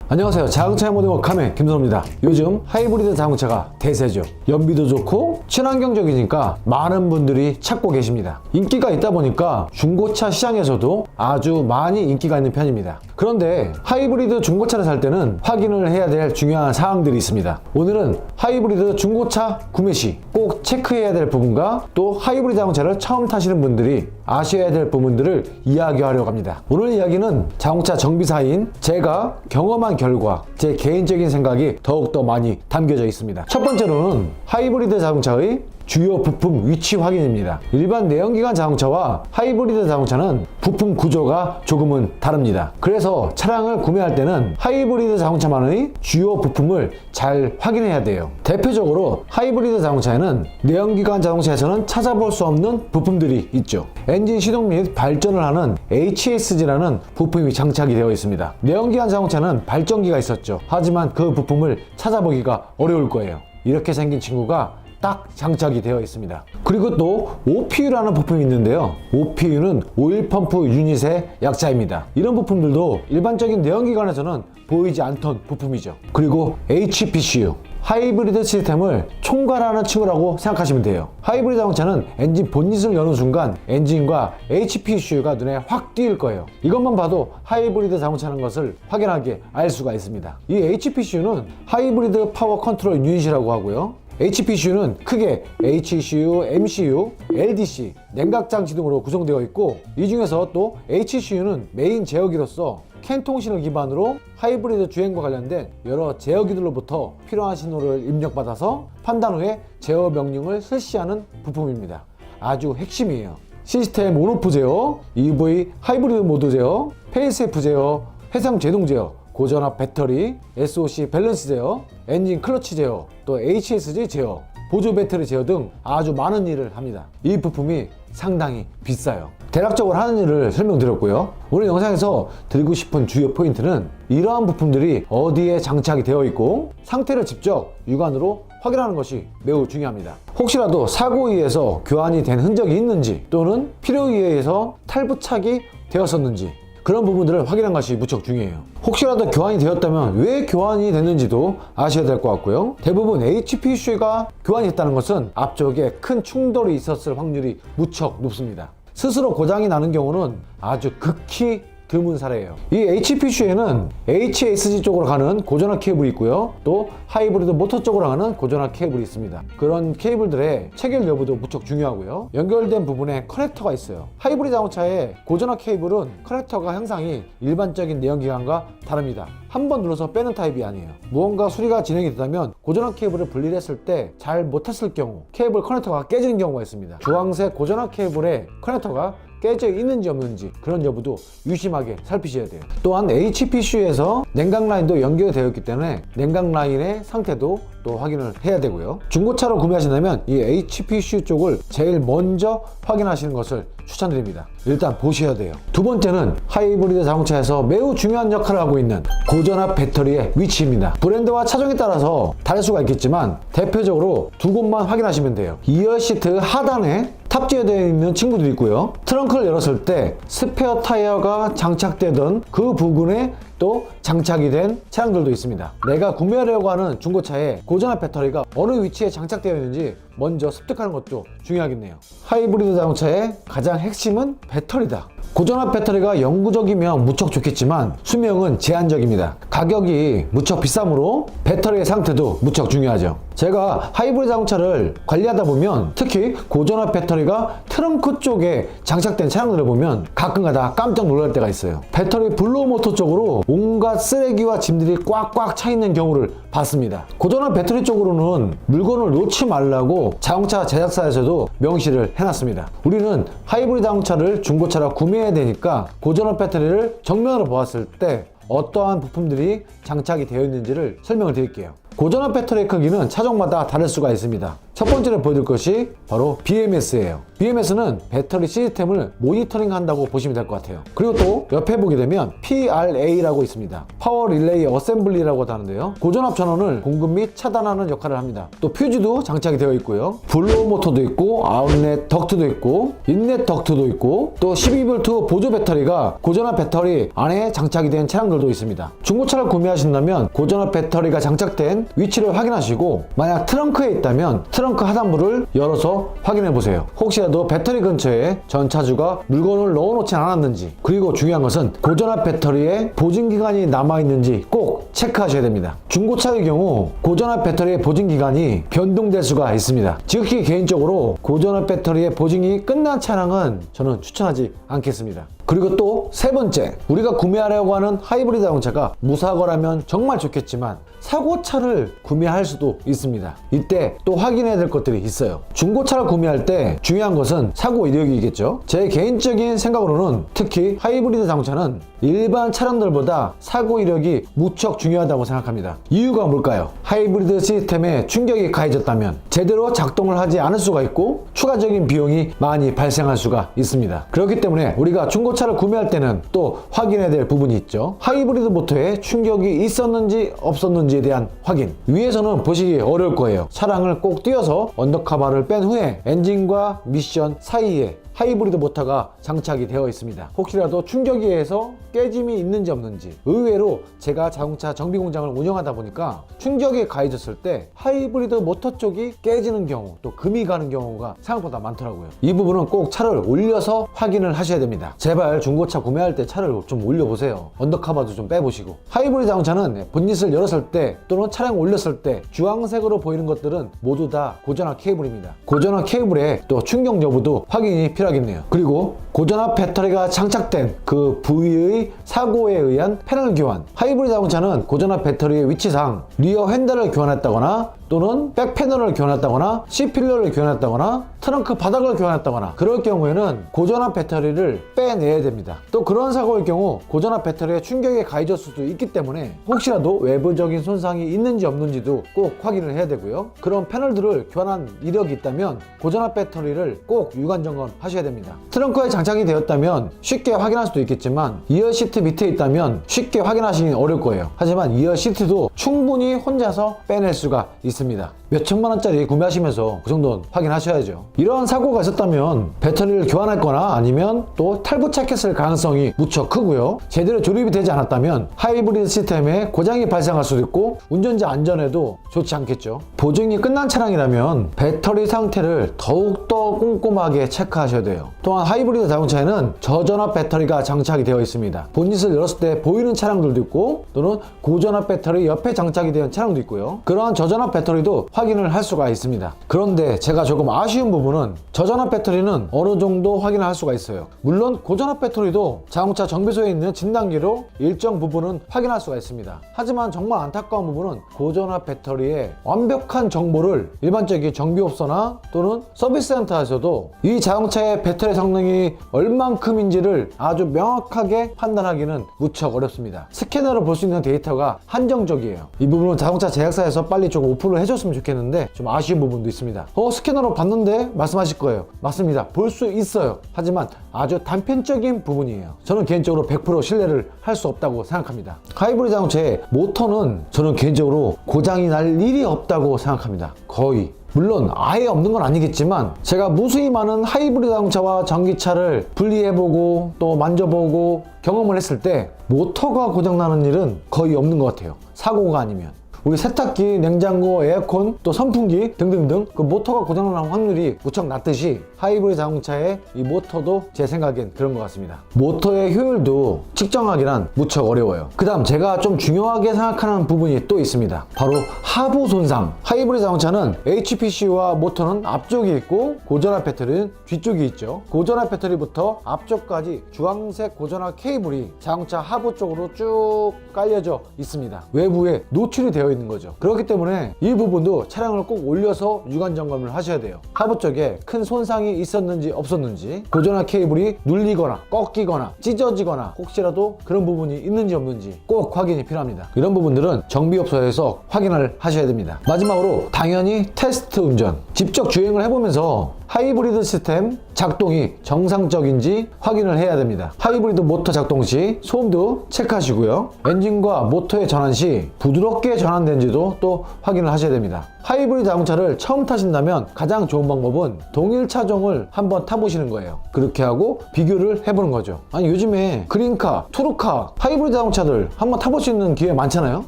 안녕하세요. 자동차의 모든 것 카메 김선호입니다. 요즘 하이브리드 자동차가 대세죠. 연비도 좋고 친환경적이니까 많은 분들이 찾고 계십니다. 인기가 있다 보니까 중고차 시장에서도 아주 많이 인기가 있는 편입니다. 그런데 하이브리드 중고차를 살 때는 확인을 해야 될 중요한 사항들이 있습니다. 오늘은 하이브리드 중고차 구매 시 꼭 체크해야 될 부분과 또 하이브리드 자동차를 처음 타시는 분들이 아셔야 될 부분들을 이야기하려고 합니다. 오늘 이야기는 자동차 정비사인 제가 경험한 결과 제 개인적인 생각이 더욱더 많이 담겨져 있습니다. 첫 번째로는 하이브리드 자동차의 주요 부품 위치 확인입니다. 일반 내연기관 자동차와 하이브리드 자동차는 부품 구조가 조금은 다릅니다. 그래서 차량을 구매할 때는 하이브리드 자동차만의 주요 부품을 잘 확인해야 돼요. 대표적으로 하이브리드 자동차에는 내연기관 자동차에서는 찾아볼 수 없는 부품들이 있죠. 엔진 시동 및 발전을 하는 HSG라는 부품이 장착이 되어 있습니다. 내연기관 자동차는 발전기가 있었죠. 하지만 그 부품을 찾아보기가 어려울 거예요. 이렇게 생긴 친구가 딱 장착이 되어 있습니다. 그리고 또 OPU라는 부품이 있는데요. OPU는 오일 펌프 유닛의 약자입니다. 이런 부품들도 일반적인 내연기관에서는 보이지 않던 부품이죠. 그리고 HPCU 하이브리드 시스템을 총괄하는 친구라고 생각하시면 돼요. 하이브리드 자동차는 엔진 본닛을 여는 순간 엔진과 HPCU가 눈에 확 띄일 거예요. 이것만 봐도 하이브리드 자동차라는 것을 확연하게 알 수가 있습니다. 이 HPCU는 하이브리드 파워 컨트롤 유닛이라고 하고요. HPCU는 크게 HCU, MCU, LDC, 냉각장치 등으로 구성되어 있고, 이 중에서 또 HCU는 메인 제어기로서 캔 통신을 기반으로 하이브리드 주행과 관련된 여러 제어기들로부터 필요한 신호를 입력받아서 판단 후에 제어 명령을 실시하는 부품입니다. 아주 핵심이에요. 시스템 온오프 제어, EV 하이브리드 모드 제어, 페이스F 제어, 해상 제동 제어, 고전압 배터리, SOC 밸런스 제어, 엔진 클러치 제어, 또 HSG 제어, 보조 배터리 제어 등 아주 많은 일을 합니다. 이 부품이 상당히 비싸요. 대략적으로 하는 일을 설명드렸고요. 오늘 영상에서 드리고 싶은 주요 포인트는 이러한 부품들이 어디에 장착이 되어 있고 상태를 직접 육안으로 확인하는 것이 매우 중요합니다. 혹시라도 사고에 의해서 교환이 된 흔적이 있는지 또는 필요에 의해서 탈부착이 되었었는지 그런 부분들을 확인하는 것이 무척 중요해요. 혹시라도 교환이 되었다면 왜 교환이 됐는지도 아셔야 될 것 같고요. 대부분 HPCU가 교환이 됐다는 것은 앞쪽에 큰 충돌이 있었을 확률이 무척 높습니다. 스스로 고장이 나는 경우는 아주 극히 드문 사례예요. 이 HPCU에는 HSG 쪽으로 가는 고전압 케이블이 있고요. 또 하이브리드 모터 쪽으로 가는 고전압 케이블이 있습니다. 그런 케이블들의 체결 여부도 무척 중요하고요. 연결된 부분에 커넥터가 있어요. 하이브리드 자동차의 고전압 케이블은 커넥터가 형상이 일반적인 내연기관과 다릅니다. 한 번 눌러서 빼는 타입이 아니에요. 무언가 수리가 진행이 되다면 고전압 케이블을 분리했을 때 잘 못했을 경우 케이블 커넥터가 깨지는 경우가 있습니다. 주황색 고전압 케이블의 커넥터가 깨져 있는지 없는지 그런 여부도 유심하게 살피셔야 돼요. 또한 HPCU에서 냉각 라인도 연결되어 있기 때문에 냉각 라인의 상태도 또 확인을 해야 되고요. 중고차로 구매하신다면 이 HPCU 쪽을 제일 먼저 확인하시는 것을 추천드립니다. 일단 보셔야 돼요. 두 번째는 하이브리드 자동차에서 매우 중요한 역할을 하고 있는 고전압 배터리의 위치입니다. 브랜드와 차종에 따라서 다를 수가 있겠지만 대표적으로 두 곳만 확인하시면 돼요. 2열 시트 하단에 탑재되어 있는 친구도 있고요. 트렁크를 열었을 때 스페어 타이어가 장착되던 그 부분에 또 장착이 된 차량들도 있습니다. 내가 구매하려고 하는 중고차에 고전압 배터리가 어느 위치에 장착되어 있는지 먼저 습득하는 것도 중요하겠네요. 하이브리드 자동차의 가장 핵심은 배터리다. 고전압 배터리가 영구적이면 무척 좋겠지만 수명은 제한적입니다. 가격이 무척 비싸므로 배터리의 상태도 무척 중요하죠. 제가 하이브리드 자동차를 관리하다 보면 특히 고전압 배터리가 트렁크 쪽에 장착된 차량들을 보면 가끔가다 깜짝 놀랄 때가 있어요. 배터리 블로우 모터 쪽으로 온갖 쓰레기와 짐들이 꽉꽉 차 있는 경우를 봤습니다. 고전압 배터리 쪽으로는 물건을 놓지 말라고 자동차 제작사에서도 명시를 해놨습니다. 우리는 하이브리드 자동차를 중고차로 구매해야 되니까 고전압 배터리를 정면으로 보았을 때 어떠한 부품들이 장착이 되어 있는지를 설명을 드릴게요. 고전압 배터리 크기는 차종마다 다를 수가 있습니다. 첫 번째로 보여드릴 것이 바로 BMS예요. BMS는 배터리 시스템을 모니터링 한다고 보시면 될 것 같아요. 그리고 또 옆에 보게 되면 PRA라고 있습니다. 파워 릴레이 어셈블리라고 하는데요. 고전압 전원을 공급 및 차단하는 역할을 합니다. 또 퓨즈도 장착이 되어 있고요. 블로우 모터도 있고 아웃렛 덕트도 있고 인렛 덕트도 있고 또 12V 보조 배터리가 고전압 배터리 안에 장착이 된 차량들도 있습니다. 중고차를 구매하신다면 고전압 배터리가 장착된 위치를 확인하시고 만약 트렁크에 있다면 트렁크 하단부를 열어서 확인해 보세요. 혹시라도 배터리 근처에 전차주가 물건을 넣어놓지 않았는지, 그리고 중요한 것은 고전압 배터리에 보증기간이 남아있는지 꼭 체크하셔야 됩니다. 중고차의 경우 고전압 배터리의 보증기간이 변동될 수가 있습니다. 지극히 개인적으로 고전압 배터리의 보증이 끝난 차량은 저는 추천하지 않겠습니다. 그리고 또 세 번째, 우리가 구매하려고 하는 하이브리드 자동차가 무사고라면 정말 좋겠지만 사고차를 구매할 수도 있습니다. 이때 또 확인해야 될 것들이 있어요. 중고차를 구매할 때 중요한 것은 사고 이력이겠죠. 제 개인적인 생각으로는 특히 하이브리드 자동차는 일반 차량들보다 사고 이력이 무척 중요하다고 생각합니다. 이유가 뭘까요? 하이브리드 시스템에 충격이 가해졌다면 제대로 작동을 하지 않을 수가 있고 추가적인 비용이 많이 발생할 수가 있습니다. 그렇기 때문에 우리가 중고차를 구매할 때는 또 확인해야 될 부분이 있죠. 하이브리드 모터에 충격이 있었는지 없었는지에 대한 확인. 위에서는 보시기 어려울 거예요. 차량을 꼭 띄워서 언더커버를 뺀 후에 엔진과 미션 사이에 하이브리드 모터가 장착이 되어 있습니다. 혹시라도 충격에 의해서 깨짐이 있는지 없는지, 의외로 제가 자동차 정비 공장을 운영하다 보니까 충격에 가해졌을 때 하이브리드 모터 쪽이 깨지는 경우, 또 금이 가는 경우가 생각보다 많더라고요. 이 부분은 꼭 차를 올려서 확인을 하셔야 됩니다. 제발 중고차 구매할 때 차를 좀 올려보세요. 언더커버도 좀 빼보시고. 하이브리드 자동차는 본닛을 열었을 때 또는 차량 올렸을 때 주황색으로 보이는 것들은 모두 다 고전압 케이블입니다. 고전압 케이블의 또 충격 여부도 확인이 필요하겠네요. 그리고 고전압 배터리가 장착된 그 부위의 사고에 의한 패널 교환. 하이브리드 자동차는 고전압 배터리의 위치상 리어 핸들을 교환했다거나 또는 백 패널을 교환했다거나 C필러를 교환했다거나 트렁크 바닥을 교환했다거나 그럴 경우에는 고전압 배터리를 빼내야 됩니다. 또 그런 사고일 경우 고전압 배터리에 충격에 가해질 수도 있기 때문에 혹시라도 외부적인 손상이 있는지 없는지도 꼭 확인을 해야 되고요. 그런 패널들을 교환한 이력이 있다면 고전압 배터리를 꼭 유관 점검하셔야 됩니다. 트렁크에 장착이 되었다면 쉽게 확인할 수도 있겠지만 이어 시트 밑에 있다면 쉽게 확인하시긴 어려울 거예요. 하지만 이어 시트도 충분히 혼자서 빼낼 수가 있습니다. 몇 천만 원짜리 구매하시면서 그 정도는 확인하셔야죠. 이러한 사고가 있었다면 배터리를 교환할 거나 아니면 또 탈부착했을 가능성이 무척 크고요. 제대로 조립이 되지 않았다면 하이브리드 시스템에 고장이 발생할 수도 있고 운전자 안전에도 좋지 않겠죠. 보증이 끝난 차량이라면 배터리 상태를 더욱더 꼼꼼하게 체크하셔야 돼요. 또한 하이브리드 자동차에는 저전압 배터리가 장착이 되어 있습니다. 본닛을 열었을 때 보이는 차량들도 있고 또는 고전압 배터리 옆에 장착이 되는 차량도 있고요. 그러한 저전압 배터리도 확인을 할 수가 있습니다. 그런데 제가 조금 아쉬운 부분은 저전압 배터리는 어느 정도 확인을 할 수가 있어요. 물론 고전압 배터리도 자동차 정비소에 있는 진단기로 일정 부분은 확인할 수가 있습니다. 하지만 정말 안타까운 부분은 고전압 배터리의 완벽한 정보를 일반적인 정비업소나 또는 서비스 센터에서도 이 자동차의 배터리 성능이 얼만큼인지를 아주 명확하게 판단하기는 무척 어렵습니다. 스캐너로 볼 수 있는 데이터가 한정적이에요. 이 부분은 자동차 제작사에서 빨리 좀 오픈을 해줬으면 좋겠는데 좀 아쉬운 부분도 있습니다. 스캐너로 봤는데 말씀하실 거예요. 맞습니다. 볼 수 있어요. 하지만 아주 단편적인 부분이에요. 저는 개인적으로 100% 신뢰를 할 수 없다고 생각합니다. 하이브리드 자동차의 모터는 저는 개인적으로 고장이 날 일이 없다고 생각합니다. 거의. 물론 아예 없는 건 아니겠지만 제가 무수히 많은 하이브리드 자동차와 전기차를 분리해보고 또 만져보고 경험을 했을 때 모터가 고장나는 일은 거의 없는 것 같아요. 사고가 아니면. 우리 세탁기, 냉장고, 에어컨, 또 선풍기 등등등 그 모터가 고장나는 확률이 무척 낮듯이 하이브리드 자동차의 이 모터도 제 생각엔 그런 것 같습니다. 모터의 효율도 측정하기란 무척 어려워요. 그 다음 제가 좀 중요하게 생각하는 부분이 또 있습니다. 바로 하부 손상. 하이브리드 자동차는 HPC와 모터는 앞쪽이 있고 고전압 배터리는 뒤쪽이 있죠. 고전압 배터리부터 앞쪽까지 주황색 고전압 케이블이 자동차 하부 쪽으로 쭉 깔려져 있습니다. 외부에 노출이 되어 있는 거죠. 그렇기 때문에 이 부분도 차량을 꼭 올려서 유관 점검을 하셔야 돼요. 하부 쪽에 큰 손상이 손상이 있었는지 없었는지, 고전화 케이블이 눌리거나 꺾이거나 찢어지거나 혹시라도 그런 부분이 있는지 없는지 꼭 확인이 필요합니다. 이런 부분들은 정비업소에서 확인을 하셔야 됩니다. 마지막으로 당연히 테스트 운전. 직접 주행을 해보면서 하이브리드 시스템 작동이 정상적인지 확인을 해야 됩니다. 하이브리드 모터 작동 시 소음도 체크하시고요. 엔진과 모터의 전환 시 부드럽게 전환된지도 또 확인을 하셔야 됩니다. 하이브리드 자동차를 처음 타신다면 가장 좋은 방법은 동일 차종을 한번 타보시는 거예요. 그렇게 하고 비교를 해보는 거죠. 아니 요즘에 그린카, 투르카, 하이브리드 자동차들 한번 타볼 수 있는 기회 많잖아요.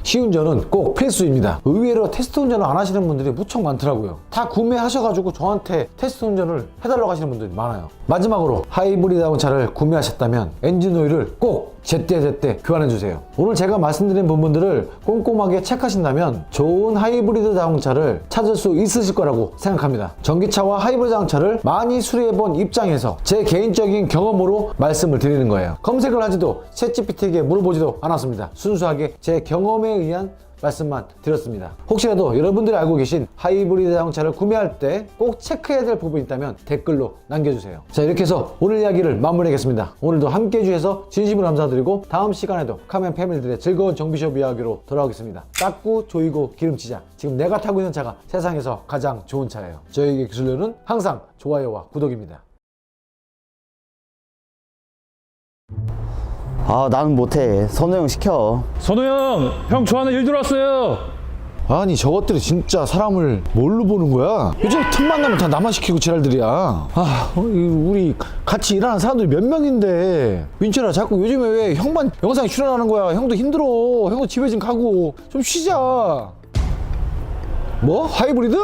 시운전은 꼭 필수입니다. 의외로 테스트 운전을 안 하시는 분들이 무척 많더라고요. 다 구매하셔가지고 저한테 테스트 운전을 해달라고 하시는 분들이 많아요. 마지막으로 하이브리드 자동차를 구매하셨다면 엔진 오일을 꼭 제때제때 교환해주세요. 오늘 제가 말씀드린 부분들을 꼼꼼하게 체크하신다면 좋은 하이브리드 자동차를 찾을 수 있으실 거라고 생각합니다. 전기차와 하이브리드 자동차를 많이 수리해본 입장에서 제 개인적인 경험으로 말씀을 드리는 거예요. 검색을 하지도 챗GPT에게 물어보지도 않았습니다. 순수하게 제 경험에 의한 말씀만 드렸습니다. 혹시라도 여러분들이 알고 계신 하이브리드 자동차를 구매할 때 꼭 체크해야 될 부분이 있다면 댓글로 남겨주세요. 자, 이렇게 해서 오늘 이야기를 마무리하겠습니다. 오늘도 함께 해주셔서 진심으로 감사드리고 다음 시간에도 카멘 패밀리들의 즐거운 정비숍 이야기로 돌아오겠습니다. 닦고 조이고 기름치자. 지금 내가 타고 있는 차가 세상에서 가장 좋은 차예요. 저에게 기술료는 항상 좋아요와 구독입니다. 아, 나는 못해. 선우 형 시켜. 선우 형 좋아하는 일 들어왔어요. 아니 저것들이 진짜 사람을 뭘로 보는 거야? 요즘 틈만 나면 다 나만 시키고 지랄들이야. 우리 같이 일하는 사람들이 몇 명인데 민철아 자꾸 요즘에 왜 형만 영상에 출연하는 거야? 형도 힘들어. 형도 집에 좀 가고 좀 쉬자. 뭐? 하이브리드?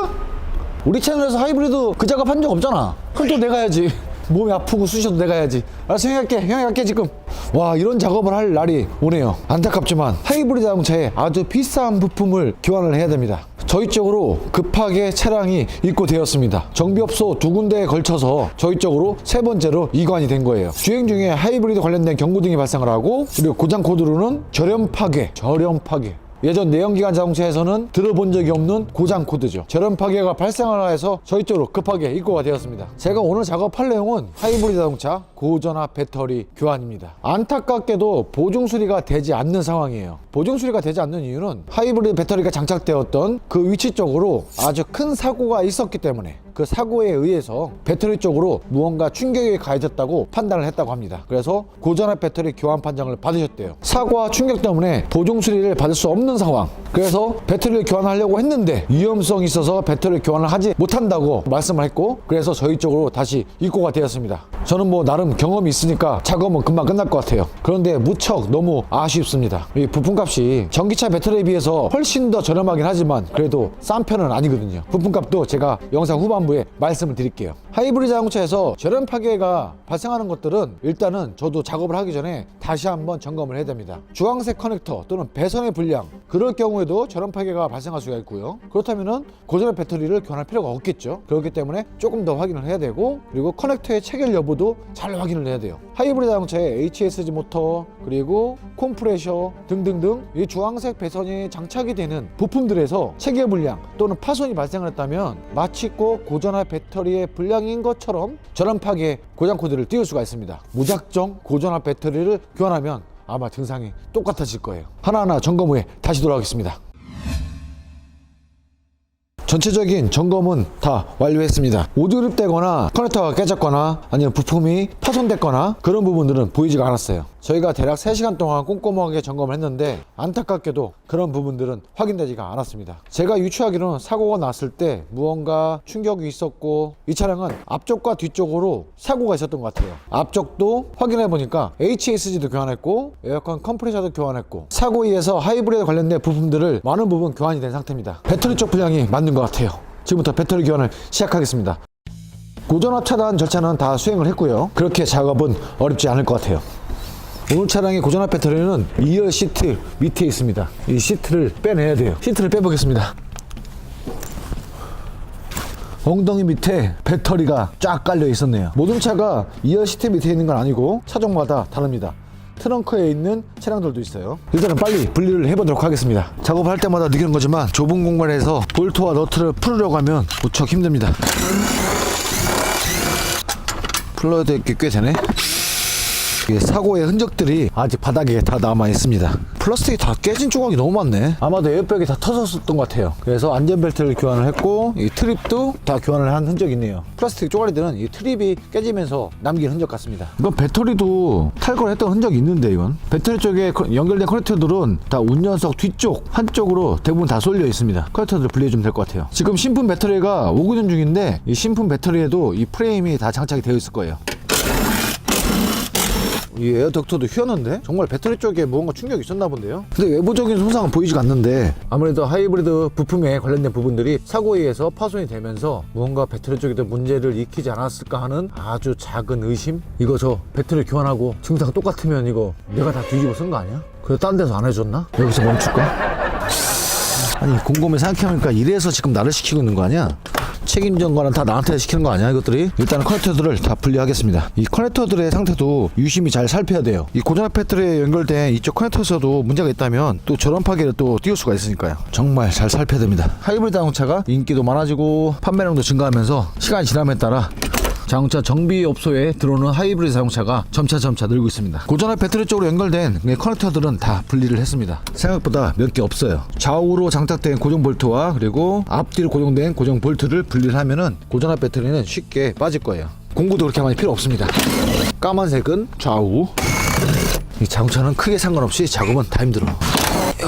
우리 채널에서 하이브리드 그 작업 한 적 없잖아. 그럼 또 내가 해야지. 몸이 아프고 쑤셔도 내가 해야지. 알았어, 형이 할게 지금. 와, 이런 작업을 할 날이 오네요. 안타깝지만 하이브리드 자동차에 아주 비싼 부품을 교환을 해야 됩니다. 저희 쪽으로 급하게 차량이 입고되었습니다. 정비업소 두 군데에 걸쳐서 저희 쪽으로 세 번째로 이관이 된 거예요. 주행 중에 하이브리드 관련된 경고등이 발생을 하고, 그리고 고장 코드로는 저렴 파괴. 예전 내연기관 자동차에서는 들어본 적이 없는 고장 코드죠. 저런 파괴가 발생을 해서 저희 쪽으로 급하게 입고가 되었습니다. 제가 오늘 작업할 내용은 하이브리드 자동차 고전화 배터리 교환입니다. 안타깝게도 보증 수리가 되지 않는 상황이에요. 보증 수리가 되지 않는 이유는 하이브리드 배터리가 장착되었던 그 위치 쪽으로 아주 큰 사고가 있었기 때문에, 그 사고에 의해서 배터리 쪽으로 무언가 충격이 가해졌다고 판단을 했다고 합니다. 그래서 고전화 배터리 교환 판정을 받으셨대요. 사고와 충격 때문에 보증 수리를 받을 수 없는 상황. 그래서 배터리를 교환하려고 했는데 위험성이 있어서 배터리 교환을 하지 못한다고 말씀을 했고, 그래서 저희 쪽으로 다시 입고가 되었습니다. 저는 뭐 나름 경험이 있으니까 작업은 금방 끝날 것 같아요. 그런데 무척 너무 아쉽습니다. 이 부품값이 전기차 배터리에 비해서 훨씬 더 저렴하긴 하지만 그래도 싼 편은 아니거든요. 부품값도 제가 영상 후반부에 말씀을 드릴게요. 하이브리드 자동차에서 저렴 파괴가 발생하는 것들은 일단은 저도 작업을 하기 전에 다시 한번 점검을 해야 됩니다. 주황색 커넥터 또는 배선의 불량, 그럴 경우에도 저렴 파괴가 발생할 수가 있고요. 그렇다면은 고전의 배터리를 교환할 필요가 없겠죠. 그렇기 때문에 조금 더 확인을 해야 되고, 그리고 커넥터의 체결 여부도 잘 확인을 해야 돼요. 하이브리드 자동차의 HSG 모터, 그리고 컴프레셔 등등등 이 주황색 배선이 장착이 되는 부품들에서 체결 불량 또는 파손이 발생을 했다면 마치 꼭 고전화 배터리의 불량인 것처럼 저렴 파괴 고장 코드를 띄울 수가 있습니다. 무작정 고전화 배터리를 교환하면 아마 증상이 똑같아질 거예요. 하나하나 점검 후에 다시 돌아오겠습니다. 전체적인 점검은 다 완료했습니다. 오드립되거나 커넥터가 깨졌거나 아니면 부품이 파손됐거나 그런 부분들은 보이지가 않았어요. 저희가 대략 3시간 동안 꼼꼼하게 점검을 했는데 안타깝게도 그런 부분들은 확인되지가 않았습니다. 제가 유추하기로는 사고가 났을 때 무언가 충격이 있었고, 이 차량은 앞쪽과 뒤쪽으로 사고가 있었던 것 같아요. 앞쪽도 확인해 보니까 HSG도 교환했고 에어컨 컴프레셔도 교환했고, 사고에 의해서 하이브리드 관련된 부품들을 많은 부분 교환이 된 상태입니다. 배터리 쪽 불량이 맞는 것 같아요. 지금부터 배터리 교환을 시작하겠습니다. 고전화 차단 절차는 다 수행을 했고요. 그렇게 작업은 어렵지 않을 것 같아요. 오늘 차량의 고전화 배터리는 2열 시트 밑에 있습니다. 이 시트를 빼내야 돼요. 시트를 빼보겠습니다. 엉덩이 밑에 배터리가 쫙 깔려 있었네요. 모든 차가 2열 시트 밑에 있는 건 아니고 차종마다 다릅니다. 트렁크에 있는 차량들도 있어요. 일단은 빨리 분리를 해보도록 하겠습니다. 작업할 때마다 느끼는 거지만 좁은 공간에서 볼트와 너트를 풀으려고 하면 무척 힘듭니다. 풀러야 될 게 꽤 되네. 이게 사고의 흔적들이 아직 바닥에 다 남아 있습니다. 플라스틱이 다 깨진 조각이 너무 많네. 아마도 에어백이 다 터졌었던 것 같아요. 그래서 안전벨트를 교환을 했고 이 트립도 다 교환을 한 흔적이 있네요. 플라스틱 쪼가리들은 이 트립이 깨지면서 남긴 흔적 같습니다. 이건 배터리도 탈거했던 흔적이 있는데 이건 배터리 쪽에 연결된 커넥터들은 다 운전석 뒤쪽 한쪽으로 대부분 다 쏠려 있습니다. 커넥터들을 분리해주면 될 것 같아요. 지금 신품 배터리가 오구년 중인데 이 신품 배터리에도 이 프레임이 다 장착이 되어 있을 거예요. 이 에어덕터도 휘었는데 정말 배터리 쪽에 뭔가 충격이 있었나 본데요. 근데 외부적인 손상은 보이지가 않는데 아무래도 하이브리드 부품에 관련된 부분들이 사고에 의해서 파손이 되면서 무언가 배터리 쪽에도 문제를 익히지 않았을까 하는 아주 작은 의심. 이거 저 배터리 교환하고 증상 똑같으면 이거 내가 다 뒤집어 쓴 거 아니야? 그래서 딴 데서 안 해줬나? 여기서 멈출까? 아니 곰곰이 생각해보니까 이래서 지금 나를 시키고 있는 거 아니야? 책임 전가는 다 나한테 시키는 거 아니야 이것들이? 일단은 커넥터들을 다 분리하겠습니다. 이 커넥터들의 상태도 유심히 잘 살펴야 돼요. 이 고전압 배터리에 연결된 이쪽 커넥터에서도 문제가 있다면 또 전원 파괴를 또 띄울 수가 있으니까요. 정말 잘 살펴야 됩니다. 하이브리드 자동차가 인기도 많아지고 판매량도 증가하면서 시간이 지남에 따라 자동차 정비업소에 들어오는 하이브리드 자동차가 점차 늘고 있습니다. 고전압 배터리 쪽으로 연결된 커넥터들은 다 분리를 했습니다. 생각보다 몇 개 없어요. 좌우로 장착된 고정 볼트와 그리고 앞뒤로 고정된 고정 볼트를 분리를 하면은 고전압 배터리는 쉽게 빠질 거예요. 공구도 그렇게 많이 필요 없습니다. 까만색은 좌우. 이 자동차는 크게 상관없이 작으면 다 힘들어.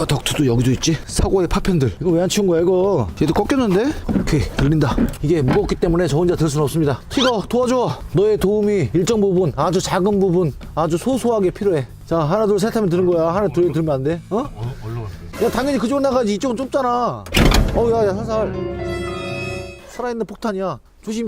덕트도 여기도 있지. 사고의 파편들 이거 왜 안 치운 거야 이거. 얘도 꺾였는데. 오케이 들린다. 이게 무겁기 때문에 저 혼자 들 수는 없습니다. 티거 도와줘. 너의 도움이 일정 부분 아주 작은 부분 아주 소소하게 필요해. 자 하나 둘 셋 하면 드는 거야. 하나 둘 들면 안 돼. 어? 야 당연히 그쪽으로 나가지. 이쪽은 좁잖아. 야야 살살. 살아있는 폭탄이야. 조심.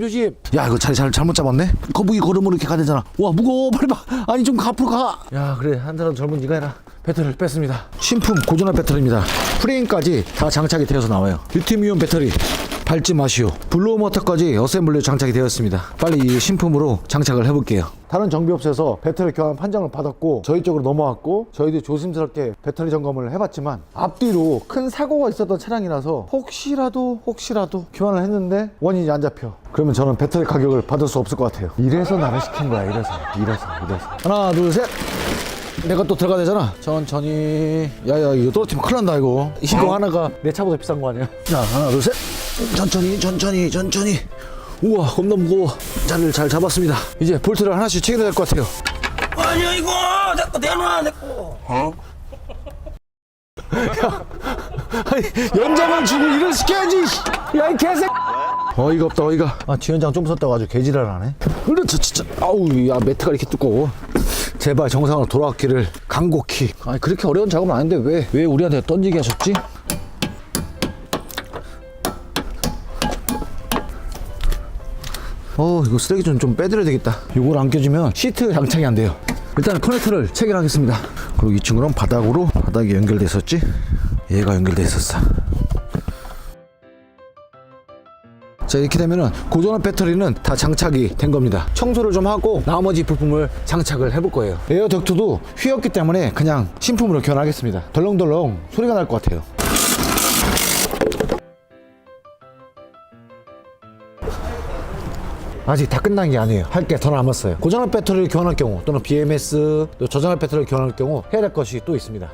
야 이거 자리 잘못 잡았네. 거북이 걸음으로 이렇게 가야 되잖아. 와 무거워. 빨리 봐. 아니 좀 앞으로 가. 야 그래 한 사람 젊은 네가 해라. 배터리를 뺐습니다. 신품 고전압 배터리입니다. 프레임까지 다 장착이 되어서 나와요. 리튬이온 배터리 밟지 마시오. 블로우 모터까지 어셈블리로 장착이 되었습니다. 빨리 이 신품으로 장착을 해볼게요. 다른 정비업소에서 배터리 교환 판정을 받았고 저희 쪽으로 넘어왔고 저희도 조심스럽게 배터리 점검을 해봤지만 앞뒤로 큰 사고가 있었던 차량이라서 혹시라도 교환을 했는데 원인이 안 잡혀. 그러면 저는 배터리 가격을 받을 수 없을 것 같아요. 이래서 나를 시킨 거야. 이래서 하나 둘 셋. 내가 또 들어가야 되잖아. 천천히. 야야 이거 떨어뜨리면 큰일 난다 이거. 이거 하나가 내 차보다 비싼 거 아니야. 자 하나 둘 셋. 천천히. 우와 겁나 무거워. 자리를 잘 잡았습니다. 이제 볼트를 하나씩 챙겨야 될 것 같아요. 아니야 이거 내꺼 내놔 내꺼. 아니 연장을 주고 일을 시켜야지. 야 이 개새. 어이가 없다 어이가. 아 뒤연장 좀 썼다고 아주 개지랄 하네. 그렇죠 진짜. 아우 야 매트가 이렇게 두꺼워. 제발 정상으로 돌아왔기를 간곡히. 아니 그렇게 어려운 작업은 아닌데 왜 우리한테 던지게 하셨지? 이거 쓰레기 좀 빼드려야 되겠다. 이걸 안 껴주면 시트 장착이 안 돼요. 일단 커넥터를 체결하겠습니다. 그리고 이 친구는 바닥에 연결돼 있었지. 얘가 연결돼 있었어. 자 이렇게 되면은 고전압 배터리는 다 장착이 된 겁니다. 청소를 좀 하고 나머지 부품을 장착을 해볼 거예요. 에어 덕트도 휘었기 때문에 그냥 신품으로 교환하겠습니다. 덜렁덜렁 소리가 날 것 같아요. 아직 다 끝난 게 아니에요. 할 게 더 남았어요. 고전압 배터리를 교환할 경우 또는 BMS 또 저전압 배터리를 교환할 경우 해야 될 것이 또 있습니다.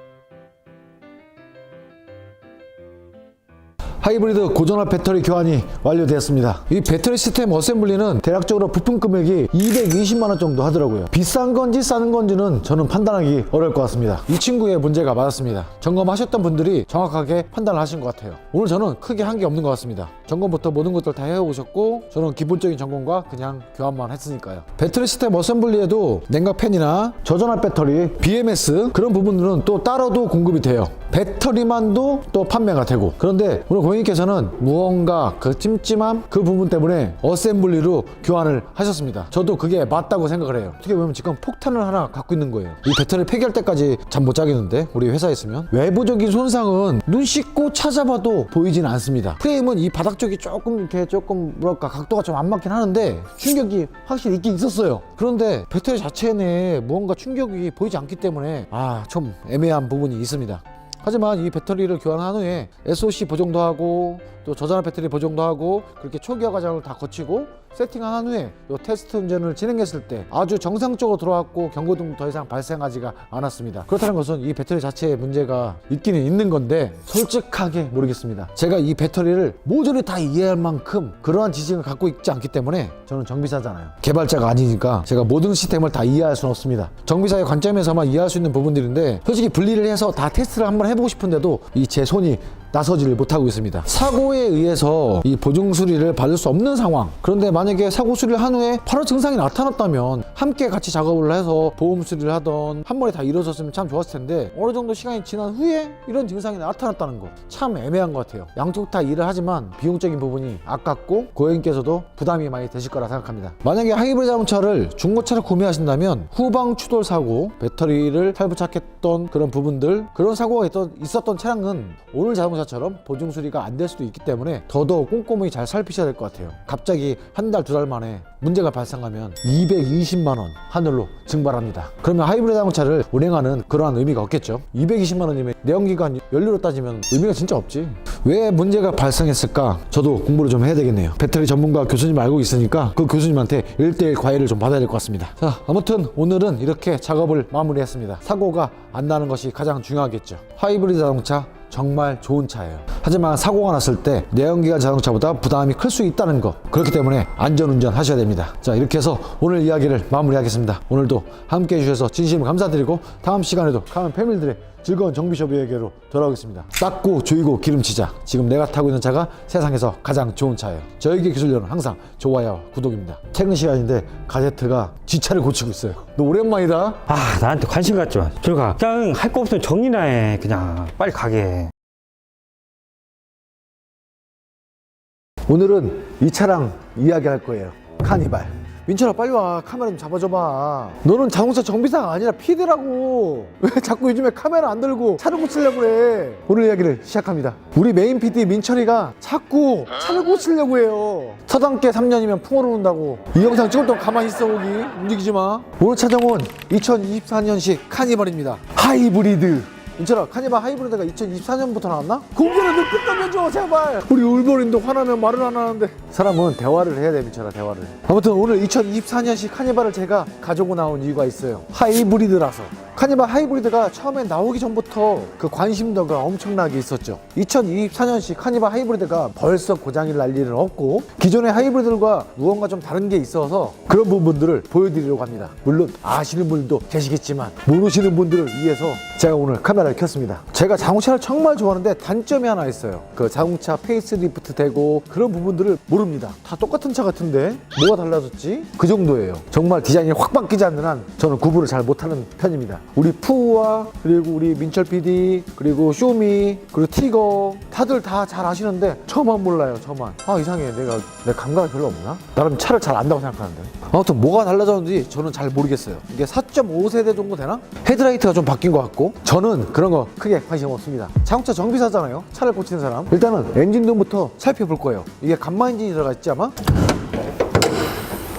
하이브리드 고전압 배터리 교환이 완료되었습니다. 이 배터리 시스템 어셈블리는 대략적으로 부품 금액이 220만원 정도 하더라고요. 비싼 건지 싼 건지는 저는 판단하기 어려울 것 같습니다. 이 친구의 문제가 맞았습니다. 점검하셨던 분들이 정확하게 판단을 하신 것 같아요. 오늘 저는 크게 한 게 없는 것 같습니다. 점검부터 모든 것들 다 해오셨고 저는 기본적인 점검과 그냥 교환만 했으니까요. 배터리 시스템 어셈블리에도 냉각팬이나 저전압 배터리, BMS 그런 부분들은 또 따로도 공급이 돼요. 배터리만도 또 판매가 되고. 그런데 오늘 고객님께서는 무언가 그 찜찜함 그 부분 때문에 어셈블리로 교환을 하셨습니다. 저도 그게 맞다고 생각을 해요. 어떻게 보면 지금 폭탄을 하나 갖고 있는 거예요. 이 배터리 폐기할 때까지 잠 못 자겠는데 우리 회사에 있으면. 외부적인 손상은 눈 씻고 찾아봐도 보이진 않습니다. 프레임은 이 바닥 쪽이 조금 뭐랄까 각도가 좀 안 맞긴 하는데 충격이 확실히 있긴 있었어요. 그런데 배터리 자체에 뭔가 충격이 보이지 않기 때문에 좀 애매한 부분이 있습니다. 하지만 이 배터리를 교환한 후에 SOC 보정도 하고 또 저전압 배터리 보정도 하고 그렇게 초기화 과정을 다 거치고 세팅한 후에 요 테스트 운전을 진행했을 때 아주 정상적으로 들어왔고 경고등도 더 이상 발생하지가 않았습니다. 그렇다는 것은 이 배터리 자체에 문제가 있기는 있는 건데 솔직하게 모르겠습니다. 제가 이 배터리를 모조리 다 이해할 만큼 그러한 지식을 갖고 있지 않기 때문에 저는 정비사잖아요. 개발자가 아니니까 제가 모든 시스템을 다 이해할 수는 없습니다. 정비사의 관점에서만 이해할 수 있는 부분들인데 솔직히 분리를 해서 다 테스트를 한번 해보고 싶은데도 이 제 손이 나서지를 못하고 있습니다. 사고에 의해서 이 보증 수리를 받을 수 없는 상황. 그런데 만약에 사고 수리를 한 후에 바로 증상이 나타났다면 함께 같이 작업을 해서 보험 수리를 하던 한 번에 다 이루어졌으면 참 좋았을 텐데 어느 정도 시간이 지난 후에 이런 증상이 나타났다는 거 참 애매한 것 같아요. 양쪽 다 일을 하지만 비용적인 부분이 아깝고 고객님께서도 부담이 많이 되실 거라 생각합니다. 만약에 하이브리드 자동차를 중고차를 구매하신다면 후방 추돌 사고, 배터리를 탈부착했던 그런 부분들 그런 사고가 있었던 차량은 오늘 자동차처럼 보증 수리가 안 될 수도 있기 때문에 더더욱 꼼꼼히 잘 살피셔야 될 것 같아요. 갑자기 한 달, 두 달 만에 문제가 발생하면 220만 원 하늘로 증발합니다. 그러면 하이브리드 자동차를 운행하는 그러한 의미가 없겠죠. 220만 원이면 내연기관 연료로 따지면 의미가 진짜 없지. 왜 문제가 발생했을까? 저도 공부를 좀 해야 되겠네요. 배터리 전문가 교수님 알고 있으니까 그 교수님한테 1:1 과외를 좀 받아야 될 것 같습니다. 자, 아무튼 오늘은 이렇게 작업을 마무리했습니다. 사고가 안 나는 것이 가장 중요하겠죠. 하이브리드 자동차 정말 좋은 차예요. 하지만 사고가 났을 때 내연기관 자동차보다 부담이 클 수 있다는 거, 그렇기 때문에 안전운전 하셔야 됩니다. 자, 이렇게 해서 오늘 이야기를 마무리하겠습니다. 오늘도 함께 해주셔서 진심으로 감사드리고 다음 시간에도 가면 패밀리들의 즐거운 정비숍 이야기로 돌아오겠습니다. 닦고 조이고 기름치자. 지금 내가 타고 있는 차가 세상에서 가장 좋은 차예요. 저에게 기술료는 항상 좋아요, 구독입니다. 퇴근 시간인데 가제트가 뒷차를 고치고 있어요. 너 오랜만이다. 아, 나한테 관심 갖지 마. 들어가. 그냥 할 거 없으면 정리나 해. 그냥 빨리 가게. 오늘은 이 차랑 이야기할 거예요. 카니발. 민철아, 빨리 와. 카메라 좀 잡아줘봐. 너는 자동차 정비사가 아니라 PD라고. 왜 자꾸 요즘에 카메라 안 들고 차를 고치려고 해. 오늘 이야기를 시작합니다. 우리 메인 PD 민철이가 자꾸 차를 고치려고 해요. 서당계 3년이면 풍어로 온다고. 이 영상 찍을 동안 가만히 있어, 거기. 움직이지 마. 오늘 차종은 2024년식 카니발입니다. 하이브리드. 민철아, 카니발 하이브리드가 2024년부터 나왔나? 공개를 좀 끝나면줘, 제발. 우리 울버린도 화나면 말을 안 하는데. 사람은 대화를 해야 돼, 민철아, 대화를. 아무튼 오늘 2024년식 카니발을 제가 가지고 나온 이유가 있어요. 하이브리드라서. 카니발 하이브리드가 처음에 나오기 전부터 그 관심도가 엄청나게 있었죠. 2024년식 카니발 하이브리드가 벌써 고장이 날 일은 없고 기존의 하이브리드들과 무언가 좀 다른 게 있어서 그런 부분들을 보여드리려고 합니다. 물론 아시는 분들도 계시겠지만 모르시는 분들을 위해서 제가 오늘 카메라를 켰습니다. 제가 자동차를 정말 좋아하는데 단점이 하나 있어요. 그 자동차 페이스리프트 되고 그런 부분들을 모릅니다. 다 똑같은 차 같은데 뭐가 달라졌지? 그 정도예요. 정말 디자인이 확 바뀌지 않는 한 저는 구분을 잘 못하는 편입니다. 우리 푸우와 그리고 우리 민철 PD 그리고 쇼미 그리고 티거 다들 다 잘 아시는데 저만 몰라요. 저만. 아, 이상해. 내 감각이 별로 없나? 나름 차를 잘 안다고 생각하는데. 아무튼 뭐가 달라졌는지 저는 잘 모르겠어요. 이게 4.5세대 정도 되나? 헤드라이트가 좀 바뀐 것 같고 저는 그런 거 크게 관심 없습니다. 자동차 정비사잖아요. 차를 고치는 사람. 일단은 엔진룸부터 살펴볼 거예요. 이게 간마 엔진이 들어가 있지 아마?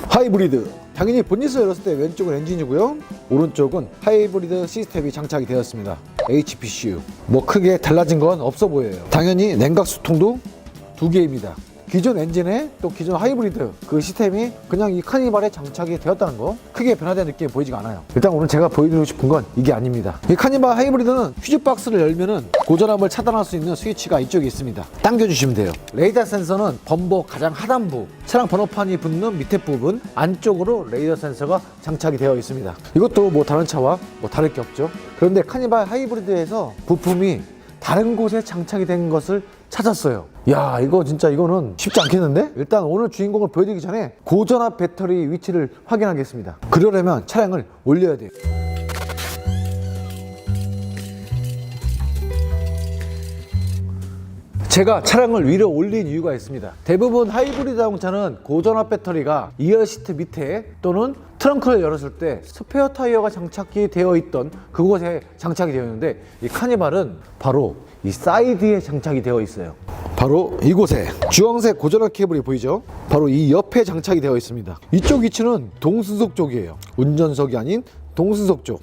하이브리드. 당연히 본닛을 열었을 때 왼쪽은 엔진이고요. 오른쪽은 하이브리드 시스템이 장착이 되었습니다. HPCU. 뭐 크게 달라진 건 없어 보여요. 당연히 냉각수통도 2개입니다. 기존 엔진에 또 기존 하이브리드 그 시스템이 그냥 이 카니발에 장착이 되었다는 거 크게 변화된 느낌이 보이지가 않아요. 일단 오늘 제가 보여드리고 싶은 건 이게 아닙니다. 이 카니발 하이브리드는 퓨즈박스를 열면은 고전압을 차단할 수 있는 스위치가 이쪽에 있습니다. 당겨주시면 돼요. 레이더 센서는 범버 가장 하단부 차량 번호판이 붙는 밑에 부분 안쪽으로 레이더 센서가 장착이 되어 있습니다. 이것도 뭐 다른 차와 뭐 다를 게 없죠. 그런데 카니발 하이브리드에서 부품이 다른 곳에 장착이 된 것을 찾았어요. 야, 이거 진짜 이거는 쉽지 않겠는데? 일단 오늘 주인공을 보여드리기 전에 고전압 배터리 위치를 확인하겠습니다. 그러려면 차량을 올려야 돼요. 제가 차량을 위로 올린 이유가 있습니다. 대부분 하이브리드 자동차는 고전압 배터리가 2열 시트 밑에 또는 트렁크를 열었을 때 스페어 타이어가 장착이 되어 있던 그곳에 장착이 되어 있는데 이 카니발은 바로 이 사이드에 장착이 되어 있어요. 바로 이곳에 주황색 고전압 케이블이 보이죠? 바로 이 옆에 장착이 되어 있습니다. 이쪽 위치는 동승석 쪽이에요. 운전석이 아닌 동승석 쪽.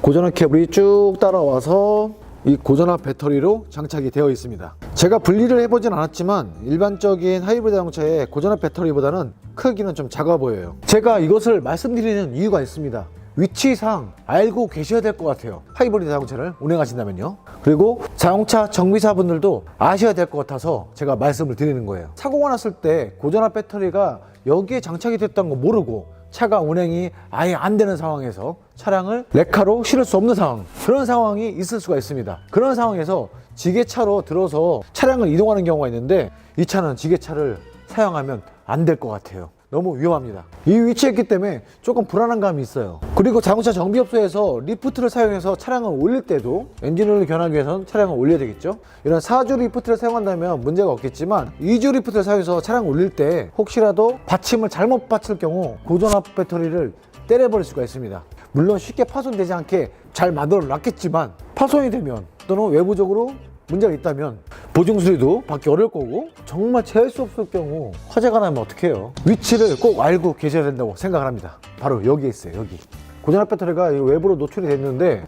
고전압 케이블이 쭉 따라와서 이 고전압 배터리로 장착이 되어 있습니다. 제가 분리를 해보진 않았지만 일반적인 하이브리드 자동차의 고전압 배터리보다는 크기는 좀 작아 보여요. 제가 이것을 말씀드리는 이유가 있습니다. 위치상 알고 계셔야 될 것 같아요. 하이브리드 자동차를 운행하신다면요. 그리고 자동차 정비사분들도 아셔야 될 것 같아서 제가 말씀을 드리는 거예요. 사고가 났을 때 고전압 배터리가 여기에 장착이 됐다는 거 모르고 차가 운행이 아예 안 되는 상황에서 차량을 레카로 실을 수 없는 상황, 그런 상황이 있을 수가 있습니다. 그런 상황에서 지게차로 들어서 차량을 이동하는 경우가 있는데 이 차는 지게차를 사용하면 안 될 것 같아요. 너무 위험합니다. 이 위치에 있기 때문에 조금 불안한 감이 있어요. 그리고 자동차 정비업소에서 리프트를 사용해서 차량을 올릴 때도 엔진오일을 교환하기 위해서는 차량을 올려야 되겠죠. 이런 4주 리프트를 사용한다면 문제가 없겠지만 2주 리프트를 사용해서 차량을 올릴 때 혹시라도 받침을 잘못 받칠 경우 고전압 배터리를 때려버릴 수가 있습니다. 물론 쉽게 파손되지 않게 잘 만들어 놨겠지만 파손이 되면 또는 외부적으로 문제가 있다면 보증 수리도 받기 어려울 거고 정말 제할 수 없을 경우 화재가 나면 어떡해요. 위치를 꼭 알고 계셔야 된다고 생각을 합니다. 바로 여기에 있어요. 여기 고전압 배터리가 외부로 노출이 됐는데